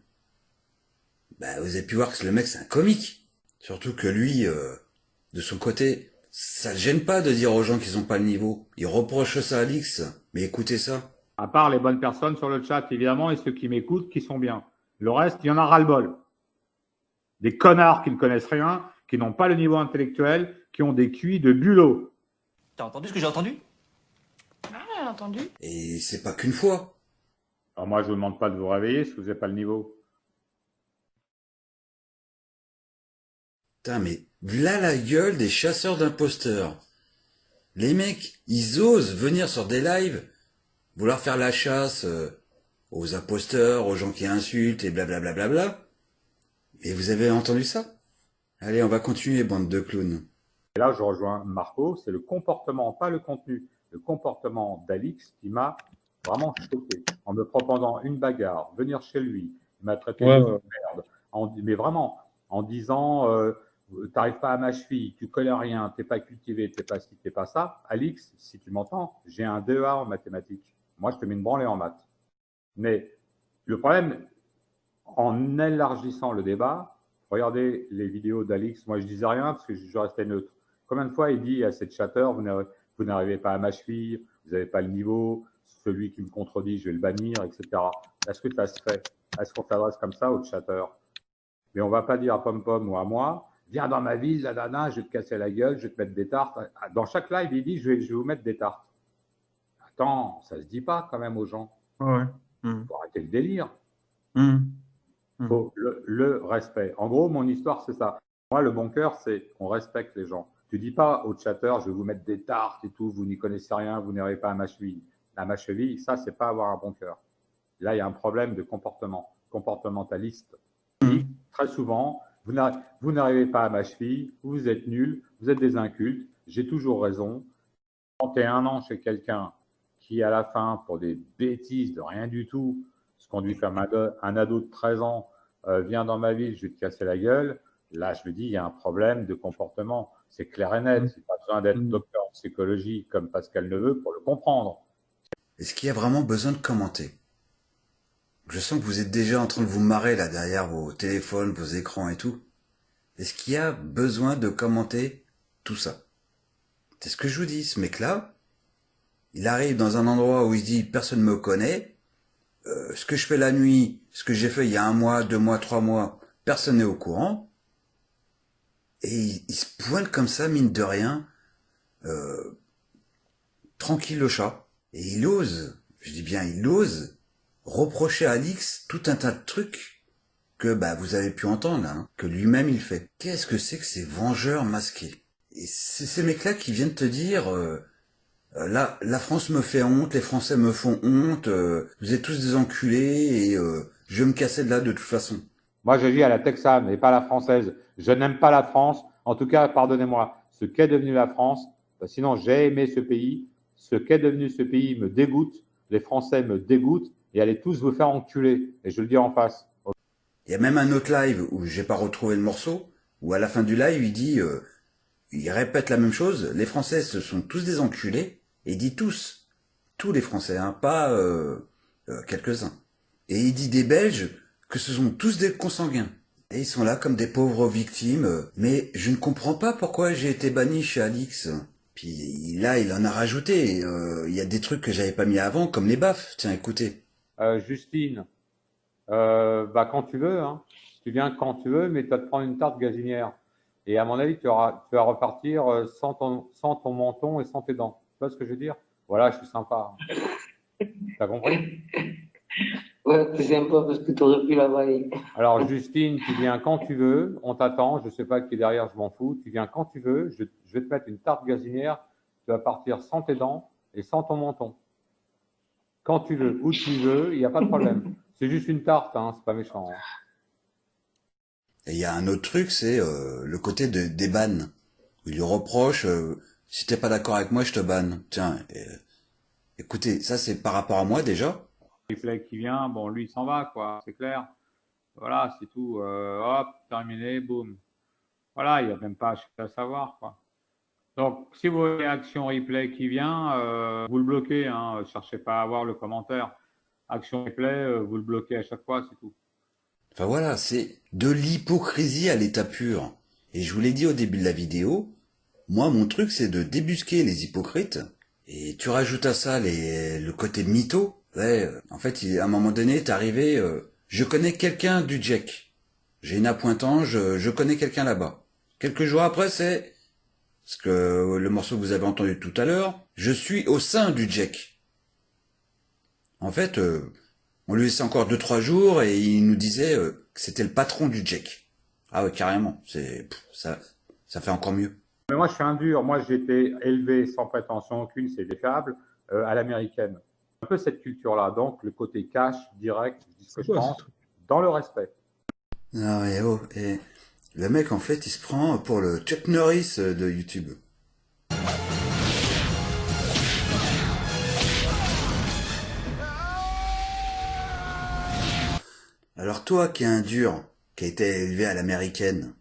A: Vous avez pu voir que le mec c'est un comique. Surtout que lui, de son côté, ça le gêne pas de dire aux gens qu'ils ont pas le niveau. Il reproche ça à Alix. Mais écoutez ça.
K: À part les bonnes personnes sur le chat, évidemment, et ceux qui m'écoutent, qui sont bien. Le reste, il y en a ras-le-bol. Des connards qui ne connaissent rien, qui n'ont pas le niveau intellectuel, qui ont des QI de bulot.
Q: T'as entendu ce que j'ai entendu?
I: Ah, j'ai entendu.
A: Et c'est pas qu'une fois.
K: Alors moi, je vous demande pas de vous réveiller si vous n'avez pas le niveau.
A: Putain, mais voilà la gueule des chasseurs d'imposteurs. Les mecs, ils osent venir sur des lives, vouloir faire la chasse aux imposteurs, aux gens qui insultent et blablabla. Bla bla bla. Et vous avez entendu ça? Allez, on va continuer, bande de clowns.
K: Et là, je rejoins Marco, c'est le comportement, pas le contenu, le comportement d'Alix qui m'a vraiment choqué. En me proposant une bagarre, venir chez lui, il m'a traité de merde. Mais vraiment, en disant, t'arrives pas à ma cheville, tu connais rien, t'es pas cultivé, t'es pas ci, t'es pas ça. Alix, si tu m'entends, j'ai un 2A en mathématiques. Moi, je te mets une branlée en maths. Mais le problème, en élargissant le débat, regardez les vidéos d'Alix. Moi, je disais rien parce que je restais neutre. Combien de fois il dit à cette chateur, vous n'arrivez pas à ma cheville, vous n'avez pas le niveau, celui qui me contredit, je vais le bannir, etc. Est-ce que ça se fait? Est-ce qu'on s'adresse comme ça aux chatteurs? Mais on va pas dire à Pom-Pom ou à moi, viens dans ma ville, la nana, je vais te casser la gueule, je vais te mettre des tartes. Dans chaque live, il dit, je vais vous mettre des tartes. Attends, ça se dit pas quand même aux gens.
B: Ouais.
K: Faut arrêter le délire. Faut le respect. En gros, mon histoire, c'est ça. Moi, le bon cœur, c'est qu'on respecte les gens. Tu dis pas aux chatteurs, je vais vous mettre des tartes et tout, vous n'y connaissez rien, vous n'irez pas à ma cheville. À ma cheville, ça, c'est pas avoir un bon cœur. Là, il y a un problème de comportement, comportementaliste. Très souvent, vous n'arrivez pas à ma cheville, vous êtes nuls, vous êtes des incultes, j'ai toujours raison. 31 ans chez quelqu'un qui, à la fin, pour des bêtises de rien du tout, se conduit comme un ado de 13 ans, vient dans ma ville, je vais te casser la gueule. Là, je me dis, il y a un problème de comportement. C'est clair et net. C'est pas besoin d'être docteur en psychologie comme Pascal Neveu pour le comprendre.
A: Est-ce qu'il y a vraiment besoin de commenter? Je sens que vous êtes déjà en train de vous marrer là derrière vos téléphones, vos écrans et tout. Est-ce qu'il y a besoin de commenter tout ça? C'est ce que je vous dis, ce mec-là, il arrive dans un endroit où il se dit personne ne me connaît, ce que je fais la nuit, ce que j'ai fait il y a 1 mois, 2 mois, 3 mois, personne n'est au courant. Et il se pointe comme ça, mine de rien, tranquille le chat. Et il ose, je dis bien il ose, reprocher à Alix tout un tas de trucs que vous avez pu entendre, là, hein, que lui-même il fait. Qu'est-ce que c'est que ces vengeurs masqués? Et c'est ces mecs-là qui viennent te dire, là, la France me fait honte, les Français me font honte, vous êtes tous des enculés et je vais me casser de là de toute façon.
K: Moi, je vis à la texane et pas à la française. Je n'aime pas la France. En tout cas, pardonnez-moi, ce qu'est devenu la France, sinon j'ai aimé ce pays. Ce qu'est devenu ce pays me dégoûte. Les Français me dégoûtent et allez tous vous faire enculer. Et je le dis en face.
A: Il y a même un autre live où j'ai pas retrouvé le morceau, où à la fin du live, il dit, il répète la même chose, les Français ce sont tous des enculés, et il dit tous les Français, hein, pas quelques-uns. Et il dit des Belges que ce sont tous des consanguins. Et ils sont là comme des pauvres victimes. Mais je ne comprends pas pourquoi j'ai été banni chez Alix. Puis là, il en a rajouté. Il y a des trucs que j'avais pas mis avant, comme les baffes. Tiens, écoutez.
K: Justine, quand tu veux, hein. Tu viens quand tu veux, mais tu vas te prendre une tarte gazinière. Et à mon avis, tu vas repartir sans ton menton et sans tes dents. Tu vois ce que je veux dire? Voilà, je suis sympa. T'as compris?
R: Ouais, c'est sympa parce que tu aurais pu l'avaler.
K: Alors, Justine, tu viens quand tu veux, on t'attend, je sais pas qui est derrière, je m'en fous. Tu viens quand tu veux, je vais te mettre une tarte gazinière, tu vas partir sans tes dents et sans ton menton. Quand tu veux, où tu veux, il n'y a pas de problème. C'est juste une tarte, hein, c'est pas méchant. Hein.
A: Et il y a un autre truc, c'est le côté des bans. Où il lui reproche, si t'es pas d'accord avec moi, je te banne. Tiens, écoutez, ça c'est par rapport à moi déjà.
K: Replay qui vient, bon, lui, il s'en va, quoi, c'est clair. Voilà, c'est tout. Hop, terminé, boum. Voilà, il n'y a même pas à savoir, quoi. Donc, si vous voyez Action Replay qui vient, vous le bloquez, hein, cherchez pas à avoir le commentaire. Action Replay, vous le bloquez à chaque fois, c'est tout.
A: Enfin voilà, c'est de l'hypocrisie à l'état pur. Et je vous l'ai dit au début de la vidéo, moi, mon truc, c'est de débusquer les hypocrites. Et tu rajoutes à ça le côté mytho. Ouais, en fait, à un moment donné, t'es arrivé, je connais quelqu'un du Jack. J'ai une appointant, je connais quelqu'un là-bas. Quelques jours après, c'est, parce que le morceau que vous avez entendu tout à l'heure, je suis au sein du Jack. En fait, on lui laissait encore 2-3 jours et il nous disait que c'était le patron du Jack. Ah ouais, carrément, ça fait encore mieux.
K: Mais moi, je suis un dur. Moi, j'ai été élevé sans prétention aucune, c'est défiable, à l'américaine. Un peu cette culture-là. Donc, le côté cash, direct, je dis ce que je pense, dans le respect.
A: Non mais oh, et le mec en fait il se prend pour le Chuck Norris de YouTube. Alors toi qui es un dur, qui a été élevé à l'américaine,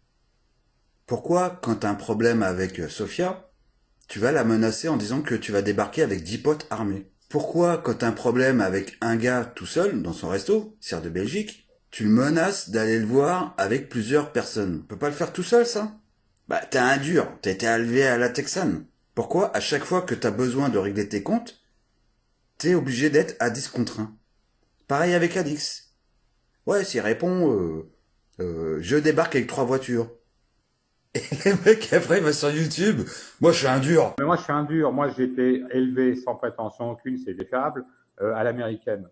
A: pourquoi quand t'as un problème avec Sofia, tu vas la menacer en disant que tu vas débarquer avec 10 potes armés? Pourquoi quand t'as un problème avec un gars tout seul dans son resto, Sire de Belgique, tu le menaces d'aller le voir avec plusieurs personnes? On peut pas le faire tout seul, ça? Bah, t'es un dur, t'as été élevé à la texane. Pourquoi, à chaque fois que t'as besoin de régler tes comptes, t'es obligé d'être à 10 contre 1? Pareil avec Alix. Ouais, s'il répond, je débarque avec 3 voitures. Et les mecs, après, il va sur YouTube. Moi, je suis un dur.
K: Mais moi, je suis un dur. Moi, j'ai été élevé sans prétention aucune, c'est défiable, à l'américaine.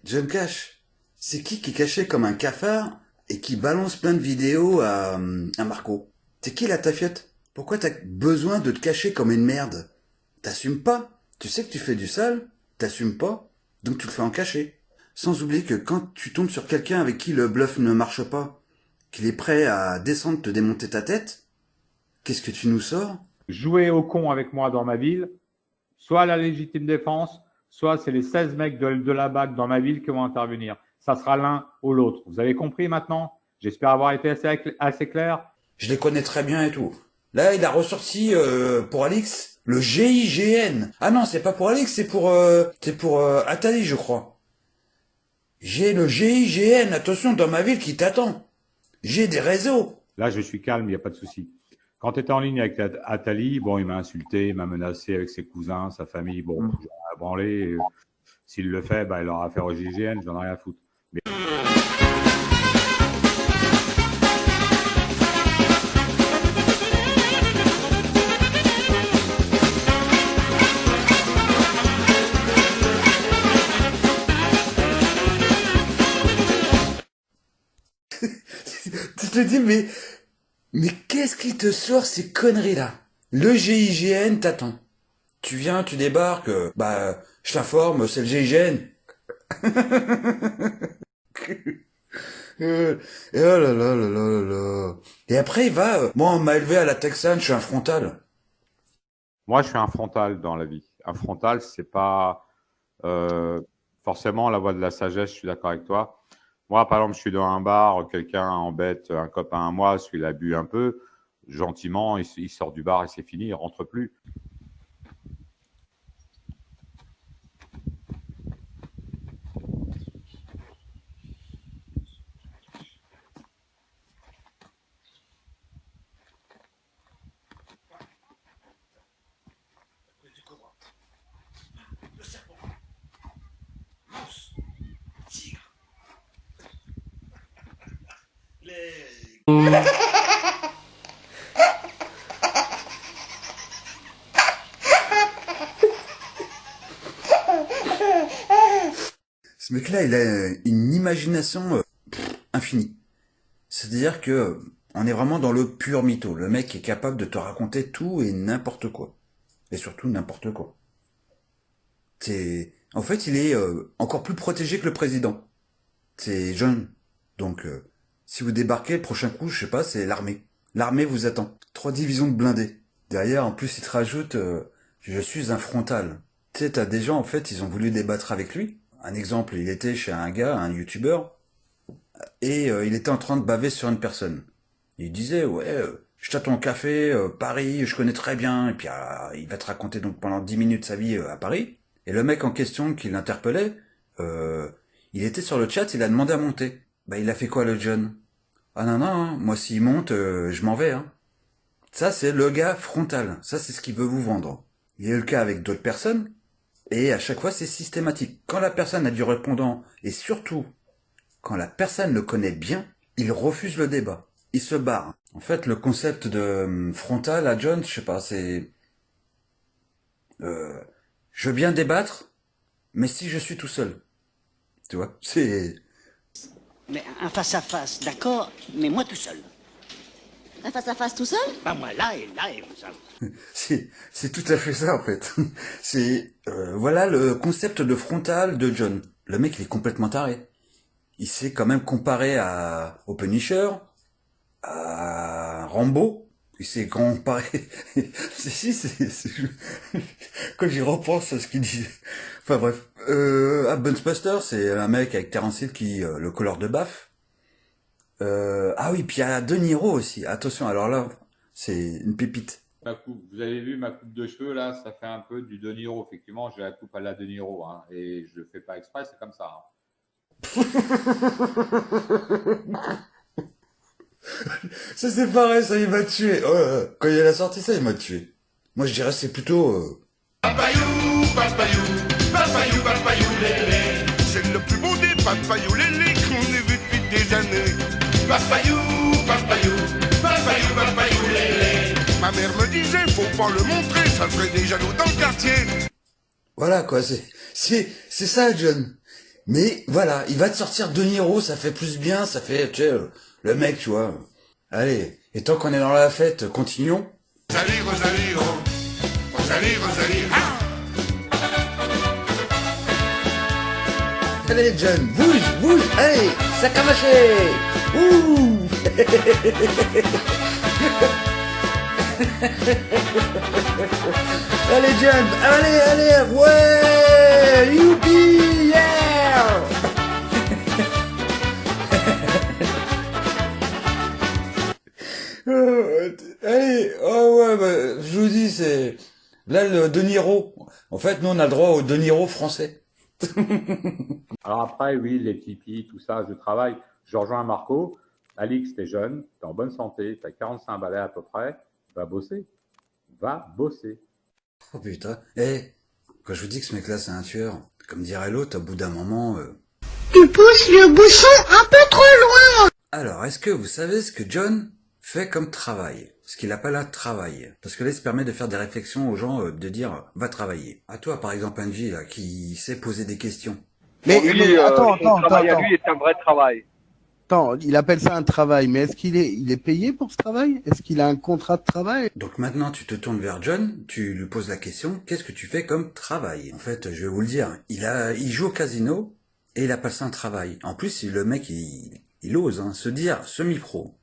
A: John Cash, c'est qui est caché comme un cafard et qui balance plein de vidéos à Marco? C'est qui la tafiote? Pourquoi t'as besoin de te cacher comme une merde? T'assumes pas. Tu sais que tu fais du sale, t'assumes pas, donc tu le fais en cacher. Sans oublier que quand tu tombes sur quelqu'un avec qui le bluff ne marche pas, qu'il est prêt à descendre te démonter ta tête, qu'est-ce que tu nous sors?
K: Jouer au con avec moi dans ma ville, soit la légitime défense, soit c'est les 16 mecs de la BAC dans ma ville qui vont intervenir. Ça sera l'un ou l'autre. Vous avez compris maintenant? J'espère avoir été assez clair.
A: Je les connais très bien et tout. Là, il a ressorti pour Alix le GIGN. Ah non, c'est pas pour Alix, c'est pour Atali, je crois. J'ai le GIGN, attention, dans ma ville qui t'attend. J'ai des réseaux.
K: Là, je suis calme, il n'y a pas de souci. Quand tu étais en ligne avec Atali, bon, il m'a insulté, il m'a menacé avec ses cousins, sa famille. Bon, j'en ai branlé. S'il le fait, bah, il aura affaire au GIGN, j'en ai rien à foutre. Mais...
A: Tu te dis, mais qu'est-ce qui te sort ces conneries-là? Le GIGN t'attend. Tu viens, tu débarques, bah, je t'informe, c'est le GIGN. Et oh là là là là là là. Et après, il va, moi, on m'a élevé à la Texane, je suis un frontal.
K: Moi, je suis un frontal dans la vie. Un frontal, c'est pas forcément la voie de la sagesse, je suis d'accord avec toi. Moi, par exemple, je suis dans un bar, quelqu'un embête un copain à moi, parce qu'il a bu un peu, gentiment, il sort du bar et c'est fini, il rentre plus.
P: Le serpent, mousse, tigre.
A: Ce mec-là, il a une imagination infinie. C'est-à-dire que on est vraiment dans le pur mytho. Le mec est capable de te raconter tout et n'importe quoi. Et surtout n'importe quoi. En fait, il est encore plus protégé que le président. C'est jeune. Donc, si vous débarquez, le prochain coup, je sais pas, c'est l'armée. L'armée vous attend. 3 divisions de blindés. Derrière, en plus, il te rajoute je suis un frontal. Tu sais, t'as des gens, en fait, ils ont voulu débattre avec lui. Un exemple, il était chez un gars, un youtubeur, et il était en train de baver sur une personne. Il disait, ouais, je t'attends au café, Paris, je connais très bien, et puis il va te raconter donc pendant 10 minutes sa vie à Paris. Et le mec en question qui l'interpellait, il était sur le chat, il a demandé à monter. Bah il a fait quoi le John? Ah non, non, hein, moi s'il monte, je m'en vais. Hein. Ça, c'est le gars frontal. Ça, c'est ce qu'il veut vous vendre. Il y a eu le cas avec d'autres personnes, et à chaque fois, c'est systématique. Quand la personne a du répondant, et surtout, quand la personne le connaît bien, il refuse le débat. Il se barre. En fait, le concept de frontal à John, je sais pas, c'est... je veux bien débattre, mais si je suis tout seul. Tu vois, c'est...
Q: Mais un face-à-face, d'accord, mais moi tout seul.
G: Un face-à-face tout seul?
Q: Bah moi là et vous savez.
A: C'est tout à fait ça, en fait. C'est... voilà le concept de frontal de John. Le mec, il est complètement taré. Il s'est quand même comparé au Punisher, à Rambo. Il s'est comparé... Quand j'y repense à ce qu'il disait... Enfin bref. À Bugsbuster, c'est un mec avec Terence Hill qui... le couleur de baffe. Ah oui, puis il y a De Niro aussi. Attention, alors là, c'est une pépite.
K: Vous avez vu ma coupe de cheveux, là, ça fait un peu du De Niro. Effectivement, j'ai la coupe à la De Niro, hein, et je le fais pas exprès, c'est comme ça. Hein.
A: Ça c'est pareil, ça il m'a tué. Quand il a sorti ça, il m'a tué. Moi je dirais c'est plutôt...
S: Papayou, papayou, papayou, papayou, lélé. C'est le plus beau des papayou, lélé qu'on ait vu depuis des années. Papayou, papayou, papayou, papayou, lélé. Ma mère me disait, faut pas le montrer, ça ferait des jaloux dans le quartier.
A: Voilà quoi, c'est ça John. Mais voilà, il va te sortir De Niro, ça fait plus bien, ça fait, tu sais, le mec, tu vois. Allez, et tant qu'on est dans la fête, continuons.
S: Rosalie, Rosalie, oh. Rosalie, Rosalie, ah.
A: Allez John, bouge, bouge, allez, sac à mâcher. Ouh. Allez John, allez, ouais, youpi, yeah. Allez, oh ouais, bah, je vous dis, c'est... Là, le De Niro. En fait, nous, on a le droit au De Niro français.
K: Alors après, oui, les Tipeee, tout ça, je travaille. Je rejoins Marco. Alix, t'es jeune, t'es en bonne santé, t'as 45 balais à peu près. Va bosser. Va bosser.
A: Oh putain. Quand je vous dis que ce mec-là, c'est un tueur, comme dirait l'autre, au bout d'un moment...
G: Tu pousses le bouchon un peu trop loin.
A: Alors, est-ce que vous savez ce que John fait comme travail? Ce qu'il appelle un travail. Parce que là, il se permet de faire des réflexions aux gens, de dire « va travailler ». À toi, par exemple, Angie, là, qui sait poser des questions.
T: Mais attends.
U: Travail à lui est un vrai travail.
T: Attends, il appelle ça un travail, mais est-ce qu'il est payé pour ce travail? Est-ce qu'il a un contrat de travail?
A: Donc maintenant, tu te tournes vers John, tu lui poses la question, qu'est-ce que tu fais comme travail? En fait, je vais vous le dire, il joue au casino, et il appelle ça un travail. En plus, le mec, il ose se dire semi-pro.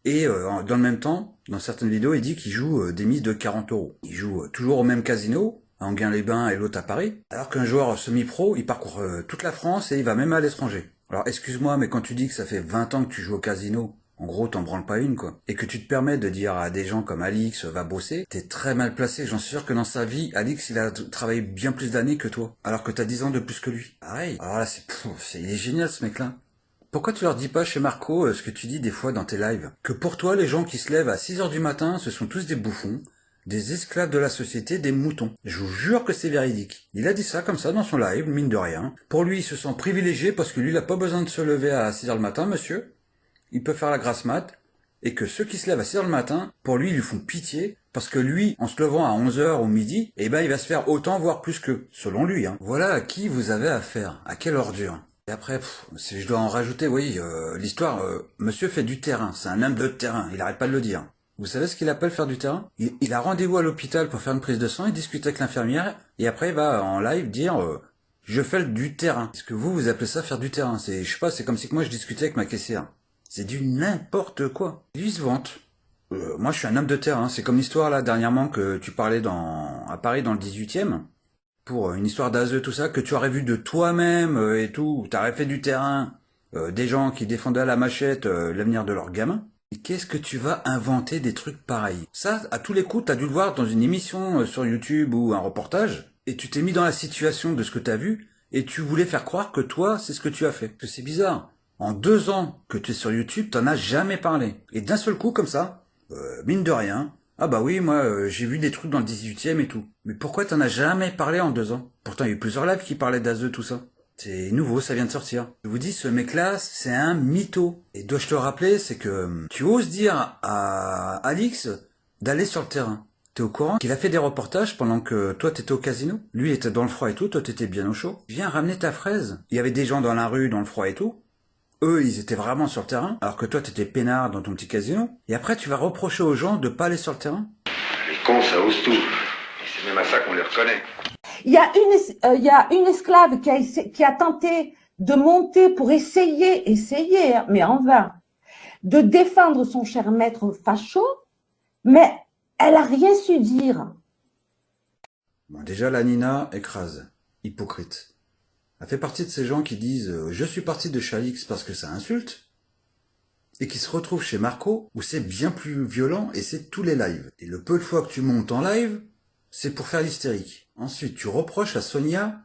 A: Et dans le même temps, dans certaines vidéos, il dit qu'il joue des mises de 40 €. Il joue toujours au même casino, à Enghien-les-Bains et l'autre à Paris, alors qu'un joueur semi-pro, il parcourt toute la France et il va même à l'étranger. Alors excuse-moi, mais quand tu dis que ça fait 20 ans que tu joues au casino, en gros t'en branles pas une quoi, et que tu te permets de dire à des gens comme Alix va bosser, t'es très mal placé. J'en suis sûr que dans sa vie, Alix il a travaillé bien plus d'années que toi, alors que t'as 10 ans de plus que lui. Pareil. Alors là il est génial ce mec-là. Pourquoi tu leur dis pas chez Marco ce que tu dis des fois dans tes lives? Que pour toi, les gens qui se lèvent à 6 h du matin, ce sont tous des bouffons, des esclaves de la société, des moutons. Je vous jure que c'est véridique. Il a dit ça comme ça dans son live, mine de rien. Pour lui, il se sent privilégié parce que lui, il a pas besoin de se lever à 6 h le matin, monsieur. Il peut faire la grasse mat. Et que ceux qui se lèvent à 6 h le matin, pour lui, ils lui font pitié. Parce que lui, en se levant à 11 h au midi, il va se faire autant, voire plus qu'eux. Selon lui, Voilà à qui vous avez affaire. À quelle ordure. Et après, si je dois en rajouter, oui, l'histoire, monsieur fait du terrain, c'est un homme de terrain, il arrête pas de le dire. Vous savez ce qu'il appelle faire du terrain? Il a rendez-vous à l'hôpital pour faire une prise de sang, il discute avec l'infirmière, et après il va en live dire je fais du terrain. Est-ce que vous appelez ça faire du terrain? Je sais pas, c'est comme si que moi je discutais avec ma caissière. C'est du n'importe quoi. Lui il se vante. Moi je suis un homme de terrain, c'est comme l'histoire là dernièrement que tu parlais à Paris dans le 18e. Pour une histoire d'Azeux, tout ça, que tu aurais vu de toi-même et tout, t'aurais fait du terrain, des gens qui défendaient à la machette l'avenir de leurs gamins. Et qu'est-ce que tu vas inventer des trucs pareils? Ça, à tous les coups, t'as dû le voir dans une émission sur YouTube ou un reportage, et tu t'es mis dans la situation de ce que t'as vu, et tu voulais faire croire que toi, c'est ce que tu as fait. Que c'est bizarre. En 2 ans que tu es sur YouTube, t'en as jamais parlé. Et d'un seul coup, comme ça, mine de rien, Ah bah oui, moi, j'ai vu des trucs dans le 18e et tout. Mais pourquoi t'en as jamais parlé en 2 ans? Pourtant, il y a eu plusieurs lives qui parlaient d'Az2, tout ça. C'est nouveau, ça vient de sortir. Je vous dis, ce mec-là, c'est un mytho. Et dois-je te rappeler, c'est que tu oses dire à Alix d'aller sur le terrain. T'es au courant qu'il a fait des reportages pendant que toi t'étais au casino? Lui était dans le froid et tout, toi t'étais bien au chaud. Viens ramener ta fraise. Il y avait des gens dans la rue, dans le froid et tout. Eux, ils étaient vraiment sur le terrain, alors que toi t'étais peinard dans ton petit casino. Et après, tu vas reprocher aux gens de pas aller sur le terrain?
D: Les cons, ça ose tout. Et c'est même à ça qu'on les reconnaît.
L: Il y a une esclave qui a tenté de monter pour essayer, hein, mais en vain, de défendre son cher maître facho, mais elle a rien su dire.
A: Bon, déjà, la Nina écrase. Hypocrite. Elle fait partie de ces gens qui disent « Je suis parti de chez Alix parce que ça insulte » et qui se retrouvent chez Marco où c'est bien plus violent et c'est tous les lives. Et le peu de fois que tu montes en live, c'est pour faire l'hystérique. Ensuite, tu reproches à Sonia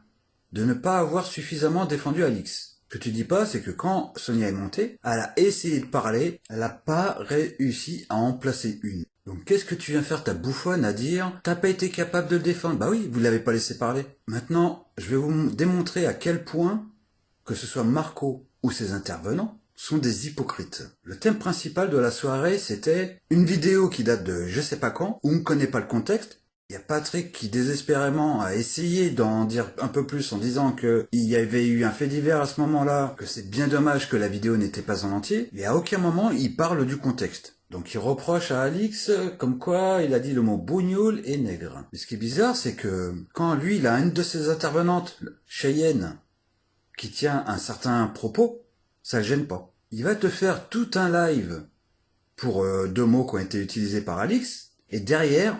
A: de ne pas avoir suffisamment défendu Alix. Ce que tu dis pas, c'est que quand Sonia est montée, elle a essayé de parler, elle n'a pas réussi à en placer une. Donc qu'est-ce que tu viens faire ta bouffonne à dire « T'as pas été capable de le défendre ». Bah oui, vous l'avez pas laissé parler. Maintenant, je vais vous démontrer à quel point, que ce soit Marco ou ses intervenants, sont des hypocrites. Le thème principal de la soirée, c'était une vidéo qui date de je sais pas quand, où on ne connaît pas le contexte. Il y a Patrick qui désespérément a essayé d'en dire un peu plus en disant que il y avait eu un fait divers à ce moment-là, que c'est bien dommage que la vidéo n'était pas en entier, mais à aucun moment il parle du contexte. Donc il reproche à Alix comme quoi il a dit le mot bougnoul et nègre. Mais ce qui est bizarre, c'est que quand lui, il a une de ses intervenantes, Cheyenne, qui tient un certain propos, ça le gêne pas. Il va te faire tout un live pour 2 mots qui ont été utilisés par Alix, et derrière,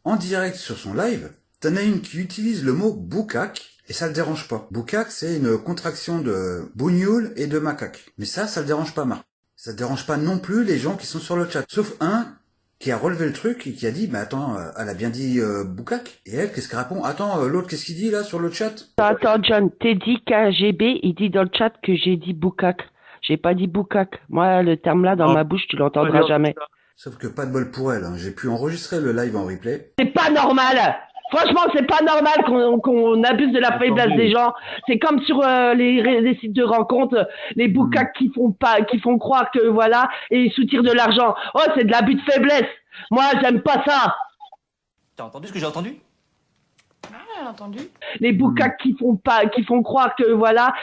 A: en direct sur son live, t'en as une qui utilise le mot boucaque, et ça le dérange pas. Boucaque, c'est une contraction de bougnoul et de macaque. Mais ça le dérange pas, Marc. Ça dérange pas non plus les gens qui sont sur le chat. Sauf un qui a relevé le truc et qui a dit, mais attends, elle a bien dit boucaque. Et elle, qu'est-ce qu'elle répond? Attends, l'autre, qu'est-ce qu'il dit là sur le chat?
O: Attends, John, t'es dit KGB, il dit dans le chat que j'ai dit boucaque. J'ai pas dit boucaque. Moi, le terme là, dans ma bouche, tu l'entendras jamais.
A: Sauf que pas de bol pour elle, hein. J'ai pu enregistrer le live en replay.
O: C'est pas normal. Franchement, c'est pas normal qu'on abuse de la faiblesse des gens. C'est comme sur les sites de rencontres, les boucaques qui font croire que voilà, et ils soutirent de l'argent. Oh, c'est de l'abus de faiblesse. Moi, j'aime pas ça.
V: T'as entendu ce que j'ai entendu?
I: Ah, j'ai entendu.
O: Les boucaques qui font croire que voilà.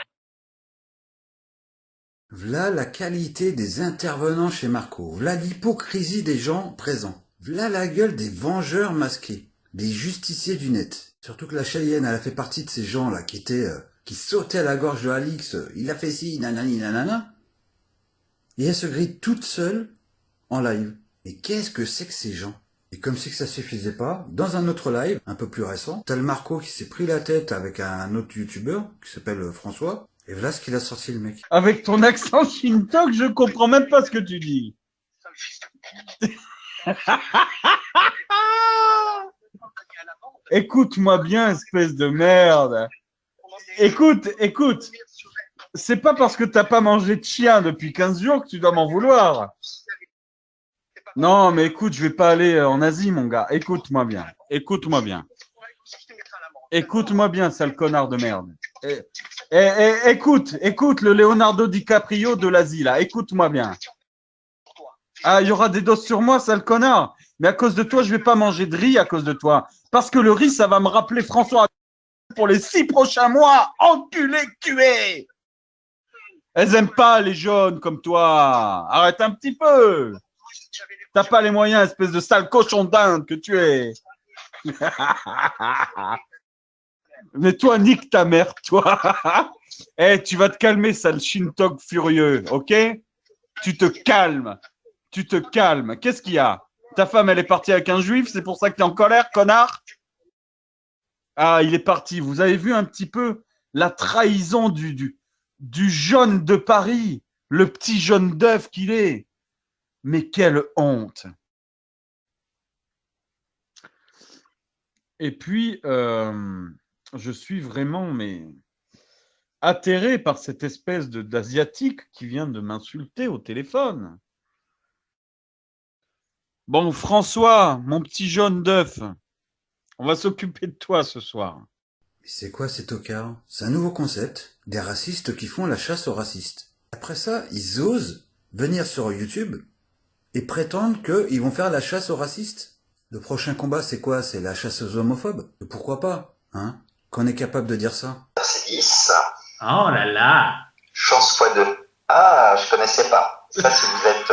A: V'là la qualité des intervenants chez Marco. V'là l'hypocrisie des gens présents. V'là la gueule des vengeurs masqués. Des justiciers du net. Surtout que la Cheyenne, elle a fait partie de ces gens-là qui sautaient à la gorge de Alix. Il a fait ci, nanani, nanana. Et elle se grille toute seule en live. Mais qu'est-ce que c'est que ces gens? Et comme si que ça suffisait pas, dans un autre live, un peu plus récent, t'as le Marco qui s'est pris la tête avec un autre youtubeur qui s'appelle François. Et voilà ce qu'il a sorti le mec.
B: Avec ton accent Shintok, je comprends même pas ce que tu dis. Écoute-moi bien, espèce de merde. Écoute. C'est pas parce que t'as pas mangé de chien depuis 15 jours que tu dois m'en vouloir. Non, mais écoute, je vais pas aller en Asie, mon gars. Écoute-moi bien. Écoute-moi bien, sale connard de merde. Écoute le Leonardo DiCaprio de l'Asie, là. Écoute-moi bien. Ah, il y aura des doses sur moi, sale connard. Mais à cause de toi, je vais pas manger de riz à cause de toi. Parce que le riz, ça va me rappeler François pour les 6 prochains mois. Enculé cué. Elles aiment pas les jaunes comme toi. Arrête un petit peu. T'as pas les moyens, espèce de sale cochon d'Inde que tu es. Mais toi, nique ta mère, toi. Tu vas te calmer, sale Shintok furieux, ok? Tu te calmes. Qu'est-ce qu'il y a? Ta femme, elle est partie avec un juif, c'est pour ça que tu es en colère, connard? Ah, il est parti. Vous avez vu un petit peu la trahison du jaune de Paris, le petit jaune d'œuf qu'il est. Mais quelle honte! Et puis, je suis vraiment atterré par cette espèce d'asiatique qui vient de m'insulter au téléphone. Bon, François, mon petit jaune d'œuf, on va s'occuper de toi ce soir.
A: Mais c'est quoi ces tocards? C'est un nouveau concept, des racistes qui font la chasse aux racistes. Après ça, ils osent venir sur YouTube et prétendre qu'ils vont faire la chasse aux racistes. Le prochain combat, c'est quoi? C'est la chasse aux homophobes? Pourquoi pas, hein? Qu'on est capable de dire ça.
E: C'est 10.
F: Oh là là.
E: Chance x2. Ah, je connaissais pas. Ça, si vous êtes...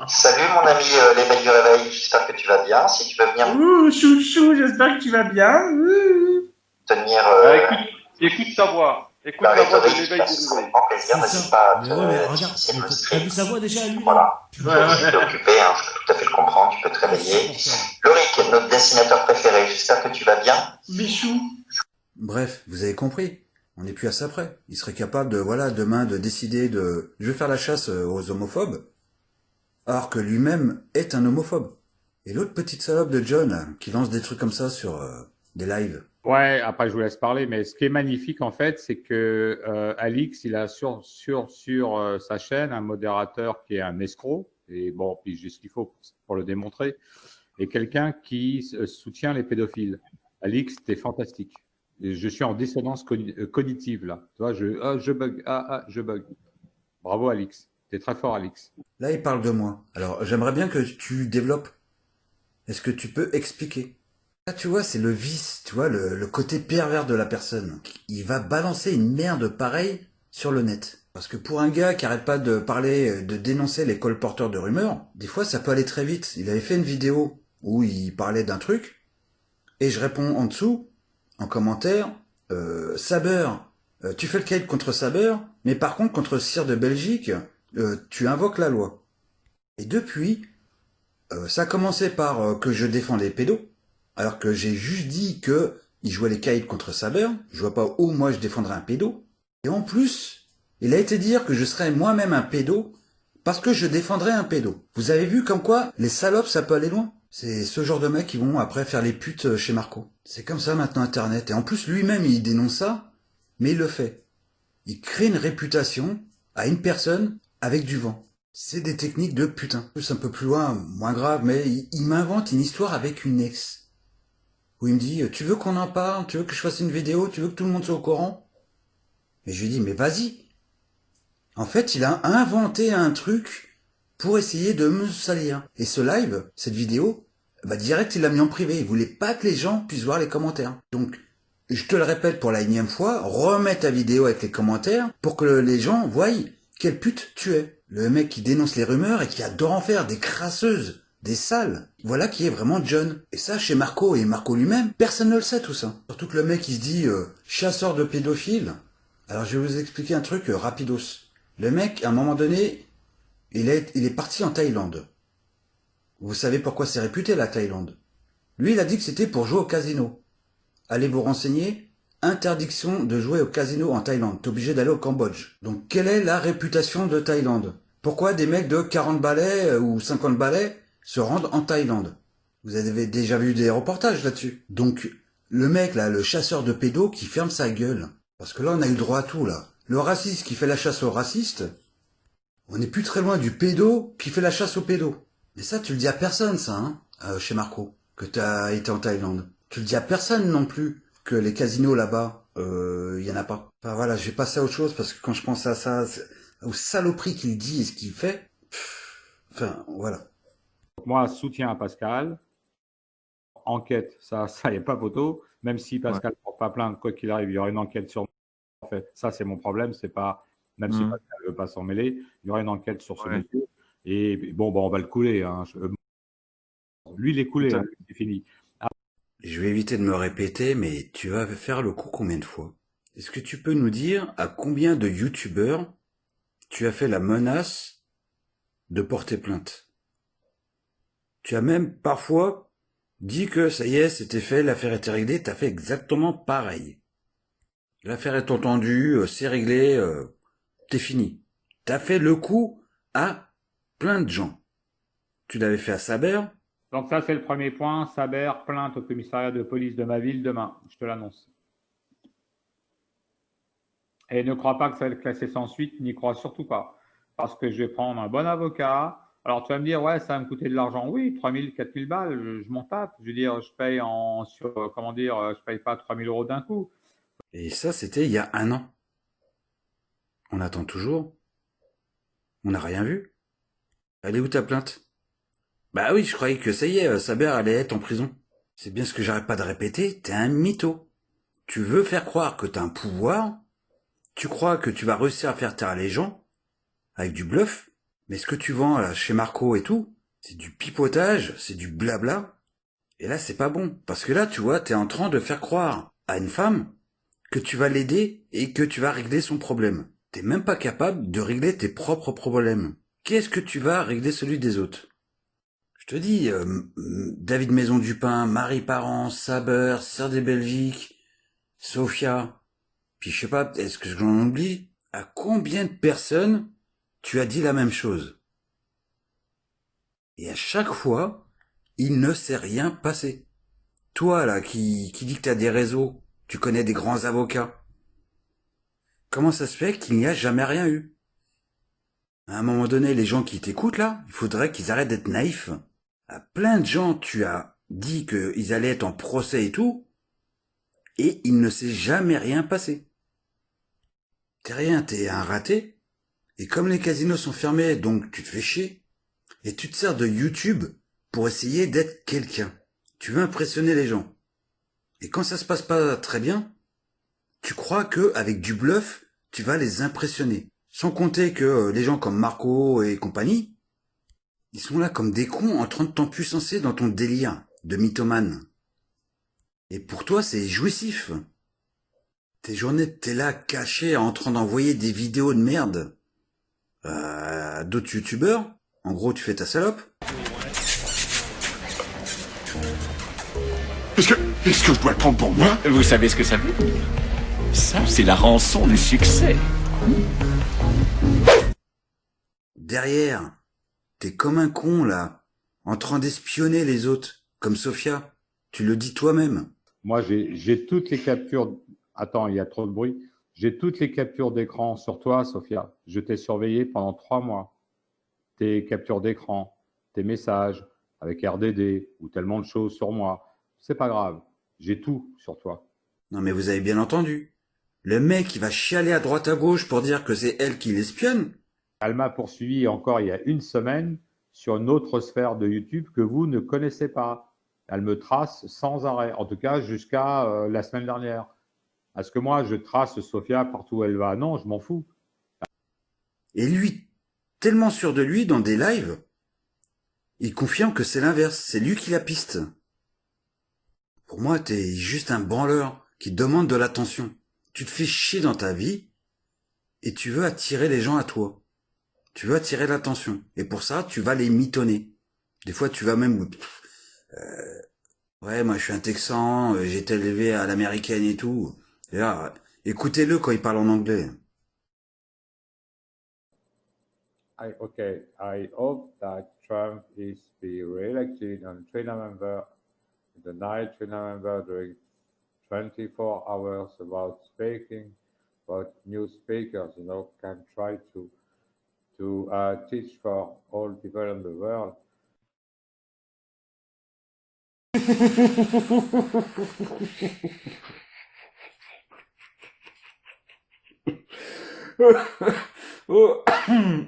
E: Salut mon ami l'éveil du réveil, j'espère que tu vas bien. Si tu peux venir
F: Ouh, chouchou, j'espère que tu vas bien.
E: tenir...
U: Écoute ta voix. Écoute
E: la
U: la voix de
E: rhétorique,
U: l'éveil
E: ça
U: du
E: serait
U: réveil.
E: grand plaisir. N'hésite pas à
W: Mais ouais, mais regarde,
E: t'initier le
W: t'as
E: stream.
W: vu sa voix déjà, lui?
E: Voilà. Tu peux aussi t'occuper, hein, je peux tout à fait le comprendre, tu peux te réveiller. Lorik, notre dessinateur préféré, j'espère que tu vas bien.
F: Bichou.
A: Bref, vous avez compris. On n'est plus à ça près. Il serait capable de, voilà, demain, de décider de... Je vais faire la chasse aux homophobes. Alors que lui-même est un homophobe. Et l'autre petite salope de John, là, qui lance des trucs comme ça sur des lives.
K: Ouais, après je vous laisse parler, mais ce qui est magnifique en fait, c'est que Alix, il a sur sa chaîne un modérateur qui est un escroc, et bon, puis j'ai ce qu'il faut pour le démontrer, et quelqu'un qui soutient les pédophiles. Alix, t'es fantastique. Et je suis en dissonance cognitive là. Tu vois, je bug, je bug. Bravo Alix, t'es très fort Alix.
A: Là, il parle de moi. Alors, j'aimerais bien que tu développes. Est-ce que tu peux expliquer? Là, tu vois, c'est le vice, tu vois, le côté pervers de la personne. Il va balancer une merde pareille sur le net. Parce que pour un gars qui arrête pas de parler, de dénoncer les colporteurs de rumeurs, des fois, ça peut aller très vite. Il avait fait une vidéo où il parlait d'un truc, et je réponds en dessous, en commentaire, Saber, tu fais le caïd contre Saber, mais par contre, contre Cire de Belgique, tu invoques la loi. Et depuis, ça a commencé par que je défends les pédos, alors que j'ai juste dit que il jouait les caïds contre Saber, je vois pas où moi je défendrais un pédo. Et en plus, il a été dire que je serais moi-même un pédo parce que je défendrais un pédo. Vous avez vu comme quoi les salopes ça peut aller loin? C'est ce genre de mecs qui vont après faire les putes chez Marco. C'est comme ça maintenant Internet. Et en plus lui-même il dénonce ça, mais il le fait. Il crée une réputation à une personne avec du vent. C'est des techniques de putain. Plus un peu plus loin, moins grave, mais il m'invente une histoire avec une ex. Où il me dit, tu veux qu'on en parle? Tu veux que je fasse une vidéo? Tu veux que tout le monde soit au courant? Et je lui dis, mais vas-y. En fait, il a inventé un truc pour essayer de me salir. Et ce live, cette vidéo, bah direct il l'a mis en privé. Il voulait pas que les gens puissent voir les commentaires. Donc, je te le répète pour la énième fois, remets ta vidéo avec les commentaires pour que les gens voient quelle pute tu es. Le mec qui dénonce les rumeurs et qui adore en faire des crasseuses, des sales. Voilà qui est vraiment John. Et ça, chez Marco et Marco lui-même, personne ne le sait tout ça. Surtout que le mec il se dit chasseur de pédophiles. Alors je vais vous expliquer un truc rapidos. Le mec, à un moment donné, il est parti en Thaïlande. Vous savez pourquoi c'est réputé la Thaïlande? Lui, il a dit que c'était pour jouer au casino. Allez vous renseigner, interdiction de jouer au casino en Thaïlande. T'es obligé d'aller au Cambodge. Donc quelle est la réputation de Thaïlande? Pourquoi des mecs de 40 balais ou 50 balais se rendent en Thaïlande? Vous avez déjà vu des reportages là-dessus. Donc le mec là, le chasseur de pédos qui ferme sa gueule. Parce que là on a eu le droit à tout là. Le raciste qui fait la chasse aux racistes, on n'est plus très loin du pédo qui fait la chasse aux pédos. Mais ça tu le dis à personne ça, hein, chez Marco, que t'as été en Thaïlande. Tu le dis à personne non plus que les casinos là-bas, y en a pas. Enfin voilà, je vais passer à autre chose parce que quand je pense à ça, aux saloperies qu'il dit et ce qu'il fait, enfin voilà.
K: Moi, soutien à Pascal. Enquête, ça y a pas photo. Même si Pascal ne porte pas plainte, quoi qu'il arrive, il y aura une enquête sur moi. En fait, ça c'est mon problème, c'est pas, même si Pascal ne veut pas s'en mêler, il y aura une enquête sur ce monsieur. Et bon, on va le couler. Hein. Lui, il est coulé, hein, c'est fini.
A: Je vais éviter de me répéter, mais tu vas faire le coup combien de fois? Est-ce que tu peux nous dire à combien de youtubeurs tu as fait la menace de porter plainte? Tu as même parfois dit que ça y est, c'était fait, l'affaire était réglée, t'as fait exactement pareil. L'affaire est entendue, c'est réglé, t'es fini. T'as fait le coup à plein de gens. Tu l'avais fait à Saber.
K: Donc ça, c'est le premier point. Saber, plainte au commissariat de police de ma ville demain. Je te l'annonce. Et ne crois pas que ça va être classé sans suite. N'y crois surtout pas. Parce que je vais prendre un bon avocat. Alors, tu vas me dire, ouais, ça va me coûter de l'argent. Oui, 3 000, 4 000 balles, je m'en tape. Je veux dire, je paye je paye pas 3 000 euros d'un coup.
A: Et ça, c'était il y a 1 an. On attend toujours. On n'a rien vu. Elle est où ta plainte? Bah oui, je croyais que ça y est, Saber allait être en prison. C'est bien ce que j'arrête pas de répéter, t'es un mytho. Tu veux faire croire que t'as un pouvoir, tu crois que tu vas réussir à faire taire les gens, avec du bluff, mais ce que tu vends là chez Marco et tout, c'est du pipotage, c'est du blabla. Et là, c'est pas bon, parce que là, tu vois, t'es en train de faire croire à une femme que tu vas l'aider et que tu vas régler son problème. T'es même pas capable de régler tes propres problèmes. Qu'est-ce que tu vas régler celui des autres? Je te dis, David Maison du Pain, Marie Parent, Saber, Sœur des Belgiques, Sophia, puis je sais pas, est-ce que j'en oublie? À combien de personnes tu as dit la même chose? Et à chaque fois, il ne s'est rien passé. Toi, là, qui dis que t'as des réseaux, tu connais des grands avocats. Comment ça se fait qu'il n'y a jamais rien eu? À un moment donné, les gens qui t'écoutent, là, il faudrait qu'ils arrêtent d'être naïfs. À plein de gens, tu as dit qu'ils allaient être en procès et tout, et il ne s'est jamais rien passé. T'es rien, t'es un raté, et comme les casinos sont fermés, donc tu te fais chier, et tu te sers de YouTube pour essayer d'être quelqu'un. Tu veux impressionner les gens. Et quand ça se passe pas très bien, tu crois que avec du bluff, tu vas les impressionner. Sans compter que les gens comme Marco et compagnie, ils sont là comme des cons en train de t'empuissancer dans ton délire de mythomane. Et pour toi, c'est jouissif. Tes journées, t'es là caché en train d'envoyer des vidéos de merde à d'autres youtubeurs. En gros, tu fais ta salope.
S: Est-ce que je dois le prendre pour moi?
C: Vous savez ce que ça veut dire? Ça, c'est la rançon du succès.
A: Derrière, t'es comme un con, là, en train d'espionner les autres, comme Sophia. Tu le dis toi-même.
K: Moi, j'ai toutes les captures. Attends, il y a trop de bruit. J'ai toutes les captures d'écran sur toi, Sophia. Je t'ai surveillé pendant 3 mois. Tes captures d'écran, tes messages avec RDD ou tellement de choses sur moi. C'est pas grave. J'ai tout sur toi.
A: Non mais vous avez bien entendu. Le mec, il va chialer à droite à gauche pour dire que c'est elle qui l'espionne.
K: Elle m'a poursuivi encore il y a 1 semaine sur une autre sphère de YouTube que vous ne connaissez pas. Elle me trace sans arrêt, en tout cas jusqu'à la semaine dernière. Est-ce que moi, je trace Sophia partout où elle va? Non, je m'en fous.
A: Et lui, tellement sûr de lui dans des lives, il confirme que c'est l'inverse, c'est lui qui la piste. Pour moi, t'es juste un branleur qui demande de l'attention. Tu te fais chier dans ta vie et tu veux attirer les gens à toi. Tu veux attirer l'attention. Et pour ça, tu vas les mitonner. Des fois, tu vas même... ouais, moi, je suis un Texan, j'ai été élevé à l'américaine et tout. Et là, écoutez-le quand il parle en anglais.
K: Okay, I hope that Trump is be re-elected on 3 November, the night 3 November during 24 hours about speaking, about new speakers, you know, can try to teach for all people in the world.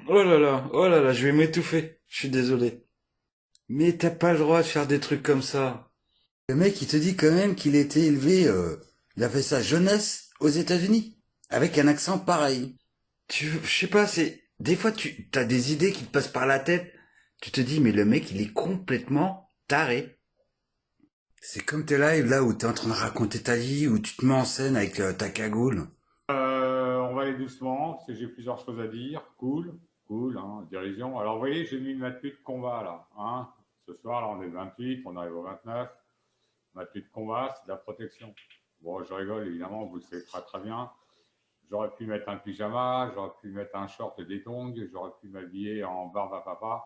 K: Oh là là, je vais m'étouffer. Je suis désolé. Mais t'as pas le droit de faire des trucs comme ça. Le mec, il te dit quand même qu'il était élevé, il a fait sa jeunesse aux États-Unis, avec un accent pareil. Je sais pas, des fois t'as des idées qui te passent par la tête. Tu te dis, mais le mec, il est complètement taré. C'est comme tes lives là où t'es en train de raconter ta vie, où tu te mets en scène avec ta cagoule. On va aller doucement, parce que j'ai plusieurs choses à dire. Cool, hein, dérision. Alors, vous voyez, j'ai mis ma tenue de combat, là. Hein. Ce soir, là, on est le 28, on arrive au 29. Ma tenue de combat, c'est de la protection. Bon, je rigole, évidemment, vous le savez très très bien. J'aurais pu mettre un pyjama, j'aurais pu mettre un short et des tongs, j'aurais pu m'habiller en barbe à papa.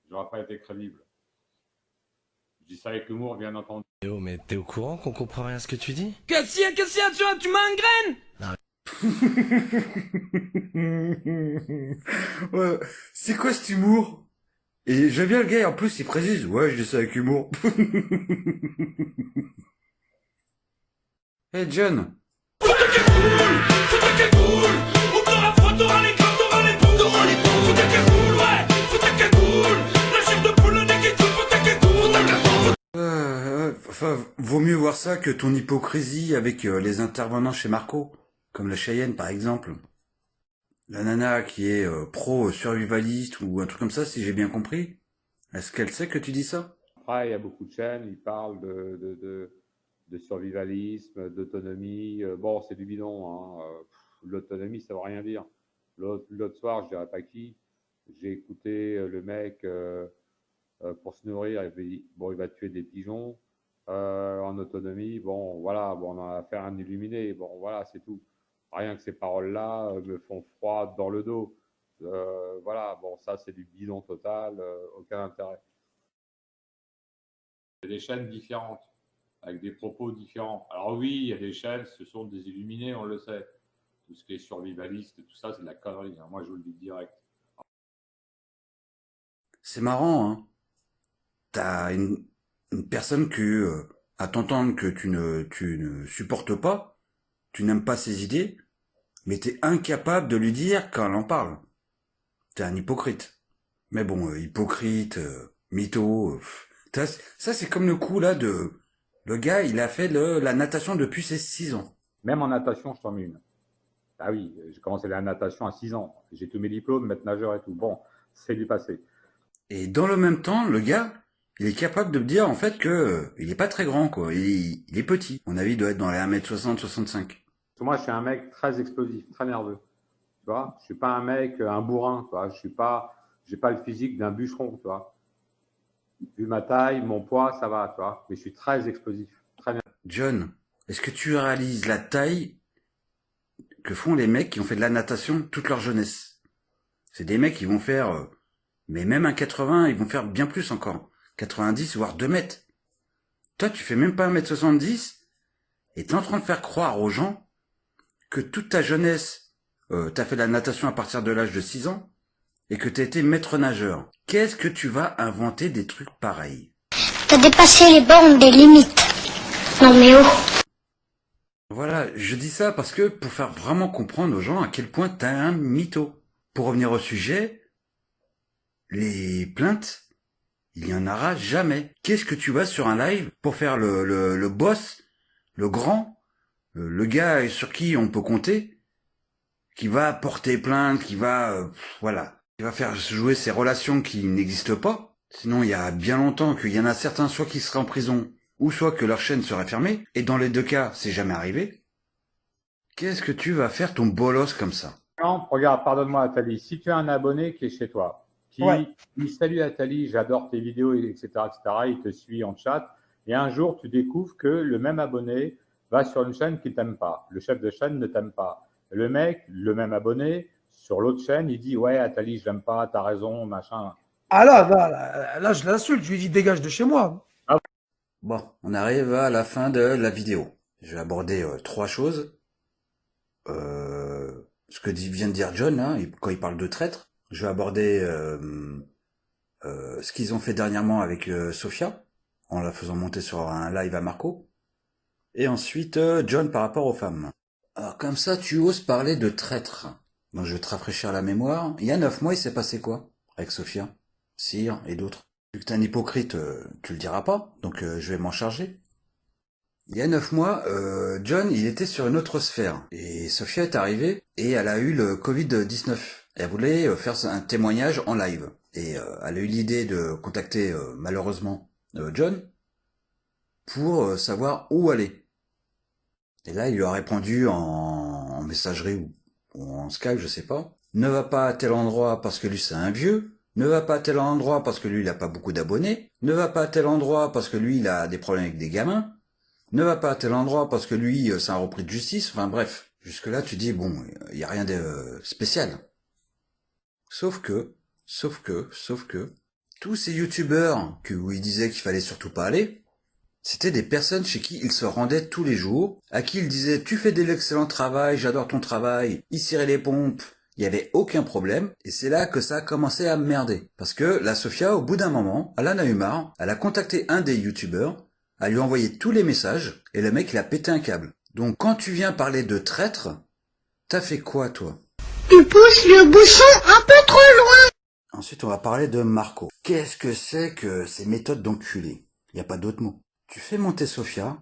K: J'aurais pas été crédible. Je dis ça avec humour, bien entendu.
H: Oh, mais t'es au courant qu'on comprend rien à ce que tu dis?
P: Cassia, tu m'engraines!
A: Ouais, c'est quoi cet humour? Et j'aime bien le gars, en plus il précise, ouais, je dis ça avec humour. Hey John. Enfin, vaut mieux voir ça que ton hypocrisie avec les intervenants chez Marco, comme la Cheyenne par exemple. La nana qui est pro-survivaliste ou un truc comme ça, si j'ai bien compris. Est-ce qu'elle sait que tu dis ça?
K: Après, il y a beaucoup de chaînes, ils parlent de survivalisme, d'autonomie. Bon, c'est du bidon. Hein. L'autonomie, ça veut rien dire. L'autre soir, je dirais pas qui, j'ai écouté le mec pour se nourrir, il va tuer des pigeons en autonomie. Bon, voilà, bon, on en a affaire à un illuminé. Bon, voilà, c'est tout. Rien que ces paroles-là me font froid dans le dos. Voilà, bon, ça, c'est du bidon total, aucun intérêt. Il y a des chaînes différentes, avec des propos différents. Alors oui, il y a des chaînes, ce sont des illuminés, on le sait. Tout ce qui est survivaliste, tout ça, c'est de la connerie. Hein. Moi, je vous le dis direct.
A: C'est marrant, hein. T'as une personne que, à t'entendre que tu ne supportes pas, tu n'aimes pas ses idées, mais t'es incapable de lui dire quand elle en parle. T'es un hypocrite. Mais bon, hypocrite, mytho, ça c'est comme le coup là de... Le gars, il a fait la natation depuis ses 6 ans.
K: Même en natation, je t'en mets une. Ah oui, j'ai commencé la natation à 6 ans. J'ai tous mes diplômes, maître nageur et tout. Bon, c'est du passé.
A: Et dans le même temps, le gars, il est capable de me dire en fait que il est pas très grand, quoi. Il est petit. À mon avis, il doit être dans les 1m60, 65.
K: Moi, je suis un mec très explosif, très nerveux. Tu vois, je suis pas un mec, un bourrin, tu vois. J'ai pas le physique d'un bûcheron, tu vois. Vu ma taille, mon poids, ça va, tu vois. Mais je suis très explosif, très nerveux.
A: John, est-ce que tu réalises la taille que font les mecs qui ont fait de la natation toute leur jeunesse? C'est des mecs qui vont faire, mais même un 80, ils vont faire bien plus encore. 90, voire 2 mètres. Toi, tu fais même pas 1m70, et t'es en train de faire croire aux gens que toute ta jeunesse, t'as fait de la natation à partir de l'âge de 6 ans, et que t'as été maître nageur. Qu'est-ce que tu vas inventer des trucs pareils?
G: T'as dépassé les bornes des limites. Non mais oh.
A: Voilà, je dis ça parce que pour faire vraiment comprendre aux gens à quel point t'es un mytho. Pour revenir au sujet, les plaintes, il y en aura jamais. Qu'est-ce que tu vas sur un live pour faire le boss, le grand, le gars sur qui on peut compter, qui va porter plainte, qui va, voilà, qui va faire jouer ses relations qui n'existent pas. Sinon, il y a bien longtemps qu'il y en a certains soit qui seraient en prison, ou soit que leur chaîne serait fermée, et dans les deux cas, c'est jamais arrivé. Qu'est-ce que tu vas faire ton bolos comme ça?
K: Non, regarde, pardonne-moi Atali, si tu as un abonné qui est chez toi, qui dit salut Atali, j'adore tes vidéos, etc., il te suit en chat, et un jour tu découvres que le même abonné va sur une chaîne qui t'aime pas, le chef de chaîne ne t'aime pas, le mec, le même abonné, sur l'autre chaîne, il dit ouais Atali, je l'aime pas, t'as raison, machin.
J: Ah là, je l'insulte, je lui dis dégage de chez moi.
A: Bon, on arrive à la fin de la vidéo. Je vais aborder 3 choses. Ce que vient de dire John, hein, quand il parle de traître. Je vais aborder ce qu'ils ont fait dernièrement avec Sofia, en la faisant monter sur un live à Marco. Et ensuite, John par rapport aux femmes. Alors comme ça, tu oses parler de traître. Donc je vais te rafraîchir la mémoire. Il y a 9 mois, il s'est passé quoi avec Sofia, Cyr et d'autres? Vu que t'es un hypocrite, tu le diras pas, donc je vais m'en charger. Il y a 9 mois, John, il était sur une autre sphère. Et Sofia est arrivée, et elle a eu le Covid-19. Elle voulait faire un témoignage en live. Et elle a eu l'idée de contacter, malheureusement, John, pour savoir où aller. Et là, il lui a répondu en messagerie ou en Skype, je sais pas. Ne va pas à tel endroit parce que lui c'est un vieux. Ne va pas à tel endroit parce que lui il a pas beaucoup d'abonnés. Ne va pas à tel endroit parce que lui il a des problèmes avec des gamins. Ne va pas à tel endroit parce que lui c'est un repris de justice. Enfin bref, jusque là tu dis bon, il y a rien de spécial. Sauf que tous ces youtubeurs où il disait qu'il fallait surtout pas aller, c'était des personnes chez qui il se rendait tous les jours, à qui il disait tu fais de l'excellent travail, j'adore ton travail, il cirait les pompes, il y avait aucun problème, et c'est là que ça a commencé à merder. Parce que la Sofia, au bout d'un moment, elle en a eu marre, elle a contacté un des youtubeurs, elle lui a envoyé tous les messages, et le mec il a pété un câble. Donc quand tu viens parler de traître, t'as fait quoi toi?
G: Tu pousses le bouchon un peu trop loin.
A: Ensuite on va parler de Marco. Qu'est-ce que c'est que ces méthodes d'enculé? Y a pas d'autre mot. Tu fais monter Sofia,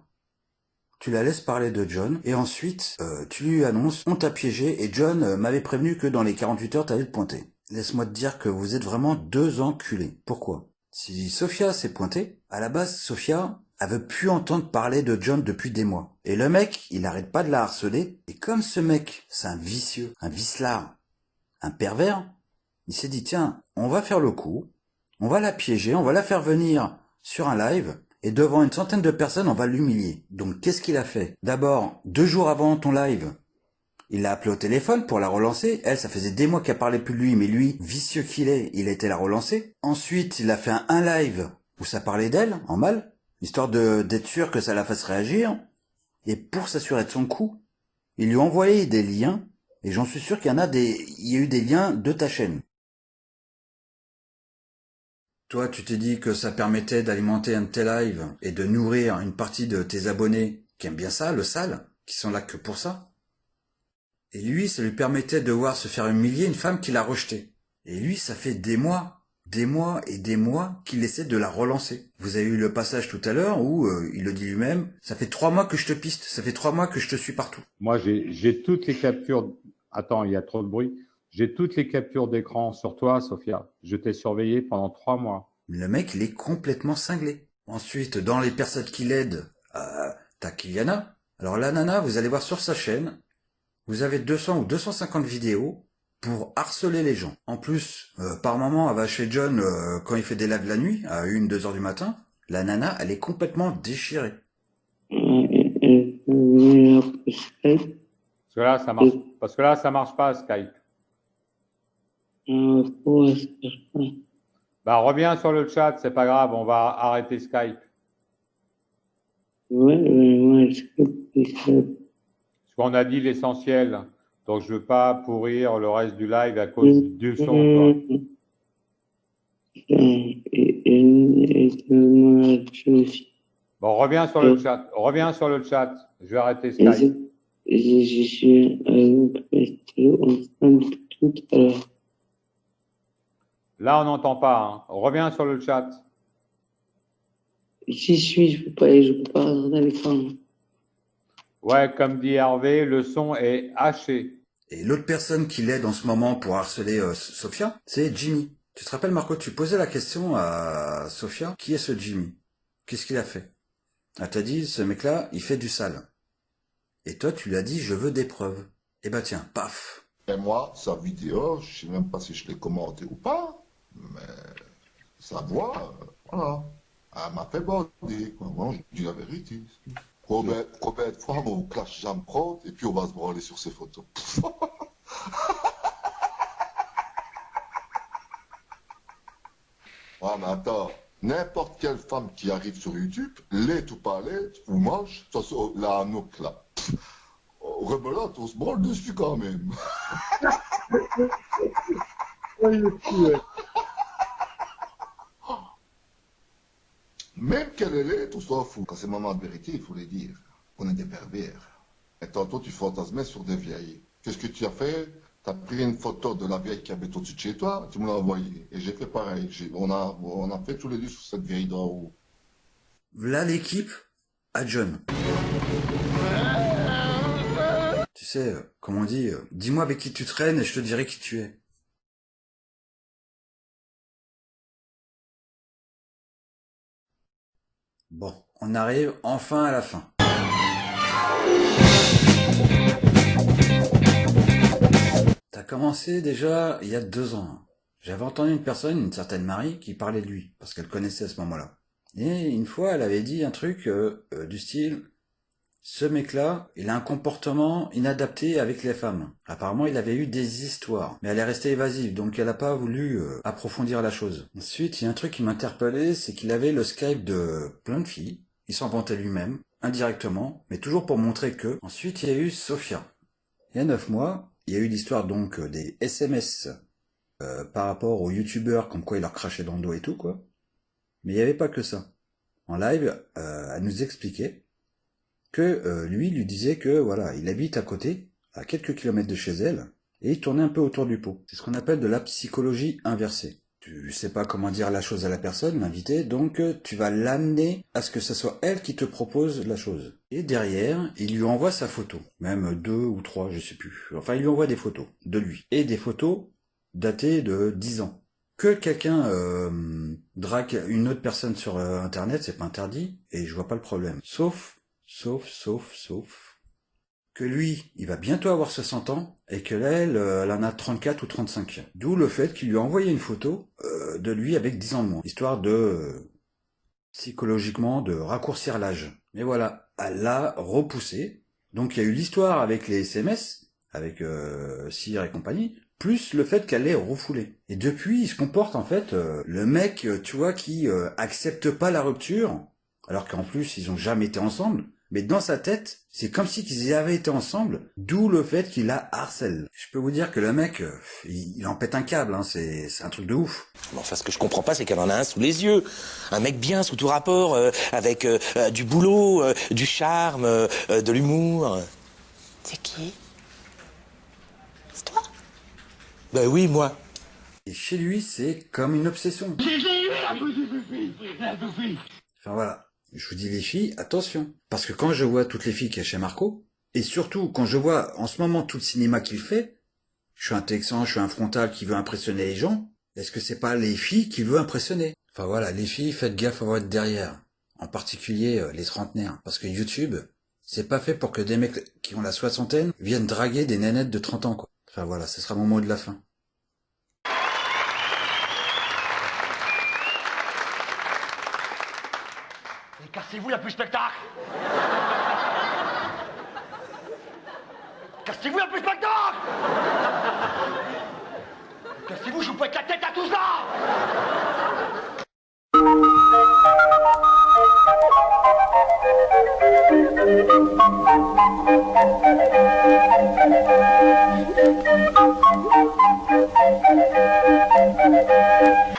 A: tu la laisses parler de John, et ensuite, tu lui annonces, on t'a piégé, et John m'avait prévenu que dans les 48 heures, t'allais te pointer. Laisse-moi te dire que vous êtes vraiment deux enculés. Pourquoi? Si Sofia s'est pointée, à la base, Sofia, elle veut plus entendre parler de John depuis des mois. Et le mec, il arrête pas de la harceler, et comme ce mec, c'est un vicieux, un vicelard, un pervers, il s'est dit, tiens, on va faire le coup, on va la piéger, on va la faire venir sur un live, et devant une centaine de personnes, on va l'humilier. Donc, qu'est-ce qu'il a fait? D'abord, 2 jours avant ton live, il l'a appelé au téléphone pour la relancer. Elle, ça faisait des mois qu'elle parlait plus de lui, mais lui, vicieux qu'il est, il a été la relancer. Ensuite, il a fait un live où ça parlait d'elle, en mal, histoire d'être sûr que ça la fasse réagir. Et pour s'assurer de son coup, il lui a envoyé des liens, et j'en suis sûr qu'il y a eu des liens de ta chaîne. Toi, tu t'es dit que ça permettait d'alimenter un de tes lives et de nourrir une partie de tes abonnés qui aiment bien ça, le sale, qui sont là que pour ça. Et lui, ça lui permettait de voir se faire humilier une femme qu'il a rejetée. Et lui, ça fait des mois et des mois qu'il essaie de la relancer. Vous avez eu le passage tout à l'heure où il le dit lui-même, ça fait 3 mois que je te piste, ça fait 3 mois que je te suis partout.
K: Moi, j'ai toutes les captures. Attends, il y a trop de bruit. J'ai toutes les captures d'écran sur toi, Sofia. Je t'ai surveillé pendant 3 mois.
A: Le mec, il est complètement cinglé. Ensuite, dans les personnes qui l'aident, t'as Kyliana. Alors la nana, vous allez voir sur sa chaîne, vous avez 200 ou 250 vidéos pour harceler les gens. En plus, par moment, elle va chez John quand il fait des lives la nuit, à 1, 2 heures du matin. La nana, elle est complètement déchirée.
K: Parce que là, ça marche pas, Skype. Bah, reviens sur le chat, c'est pas grave, on va arrêter Skype. Parce qu'on a dit l'essentiel, donc je veux pas pourrir le reste du live à cause du son, quoi. Bon, reviens sur le chat, je vais arrêter Skype.
R: Je suis ensemble tout à l'heure.
K: Là, on n'entend pas, hein. Reviens sur le chat.
R: J'y suis, je peux pas regarder à l'écran.
K: Ouais, comme dit Hervé, le son est haché.
A: Et l'autre personne qui l'aide en ce moment pour harceler Sofia, c'est Jimmy. Tu te rappelles, Marco, tu posais la question à Sofia, qui est ce Jimmy? Qu'est-ce qu'il a fait? Elle t'a dit, ce mec-là, il fait du sale. Et toi, tu lui as dit, je veux des preuves. Eh ben tiens, paf.
M: Et moi, sa vidéo, je sais même pas si je l'ai commenté ou pas, mais sa voix, voilà, elle m'a fait bander, quoi. Moi, je dis la vérité. Combien de fois on clash Jam Prod et puis on va se branler sur ces photos. Ouais, mais attends, n'importe quelle femme qui arrive sur YouTube, laite ou pas laite, ou mange, ça la Anouk là. Rebelote, on se branle dessus quand même. Même qu'elle est laite, on s'en fout. Quand c'est maman de vérité, il faut les dire. On est des pervers. Et tantôt, tu fantasmais sur des vieilles. Qu'est-ce que tu as fait? Tu as pris une photo de la vieille qui habite au-dessus de chez toi, tu me l'as envoyée. Et j'ai fait pareil. On a fait tous les deux sur cette vieille d'en haut.
A: Voilà l'équipe à John. Tu sais, comme on dit, dis-moi avec qui tu traînes et je te dirai qui tu es. Bon, on arrive enfin à la fin. T'as commencé déjà il y a 2 ans. J'avais entendu une personne, une certaine Marie, qui parlait de lui, parce qu'elle connaissait à ce moment-là. Et une fois, elle avait dit un truc du style... Ce mec-là, il a un comportement inadapté avec les femmes. Apparemment, il avait eu des histoires, mais elle est restée évasive, donc elle n'a pas voulu approfondir la chose. Ensuite, il y a un truc qui m'interpellait, c'est qu'il avait le Skype de plein de filles. Il s'en vantait lui-même, indirectement, mais toujours pour montrer que... Ensuite, il y a eu Sofia. Il y a 9 mois, il y a eu l'histoire donc des SMS par rapport aux youtubeurs, comme quoi il leur crachait dans le dos et tout, quoi. Mais il n'y avait pas que ça. En live, elle nous expliquait que lui disait que voilà, il habite à côté, à quelques kilomètres de chez elle, et il tournait un peu autour du pot. C'est ce qu'on appelle de la psychologie inversée. Tu sais pas comment dire la chose à la personne, l'invité, donc tu vas l'amener à ce que ce soit elle qui te propose la chose. Et derrière, il lui envoie sa photo, même 2 ou 3, je sais plus. Enfin, il lui envoie des photos de lui. Et des photos datées de 10 ans. Que quelqu'un drague une autre personne sur Internet, c'est pas interdit, et je vois pas le problème. Sauf que lui, il va bientôt avoir 60 ans, et que là, elle en a 34 ou 35. D'où le fait qu'il lui a envoyé une photo de lui avec 10 ans de moins, histoire de, psychologiquement, de raccourcir l'âge. Mais voilà, elle l'a repoussé. Donc il y a eu l'histoire avec les SMS, avec Cyr et compagnie, plus le fait qu'elle l'ait refoulé. Et depuis, il se comporte en fait, le mec, tu vois, qui accepte pas la rupture, alors qu'en plus, ils ont jamais été ensemble. Mais dans sa tête, c'est comme si ils avaient été ensemble, d'où le fait qu'il la harcèle. Je peux vous dire que le mec, il en pète un câble, hein, c'est un truc de ouf.
N: Bon, enfin, ce que je comprends pas, c'est qu'elle en a un sous les yeux. Un mec bien sous tout rapport, avec du boulot, du charme, de l'humour.
G: C'est qui?
N: Ben oui, moi.
A: Et chez lui, c'est comme une obsession. Enfin voilà. Je vous dis les filles, attention. Parce que quand je vois toutes les filles qu'il y a chez Marco, et surtout quand je vois en ce moment tout le cinéma qu'il fait, je suis un Texan, je suis un frontal qui veut impressionner les gens, est-ce que c'est pas les filles qu'il veut impressionner? Enfin voilà, les filles, faites gaffe à votre derrière. En particulier les trentenaires. Parce que YouTube, c'est pas fait pour que des mecs qui ont la soixantaine viennent draguer des nénettes de 30 ans, quoi. Enfin voilà, ce sera mon mot de la fin.
Q: Cassez-vous, il n'y a plus de spectacle. Cassez-vous, il n'y a plus de spectacle. Cassez-vous, je vous pète la tête à tous là.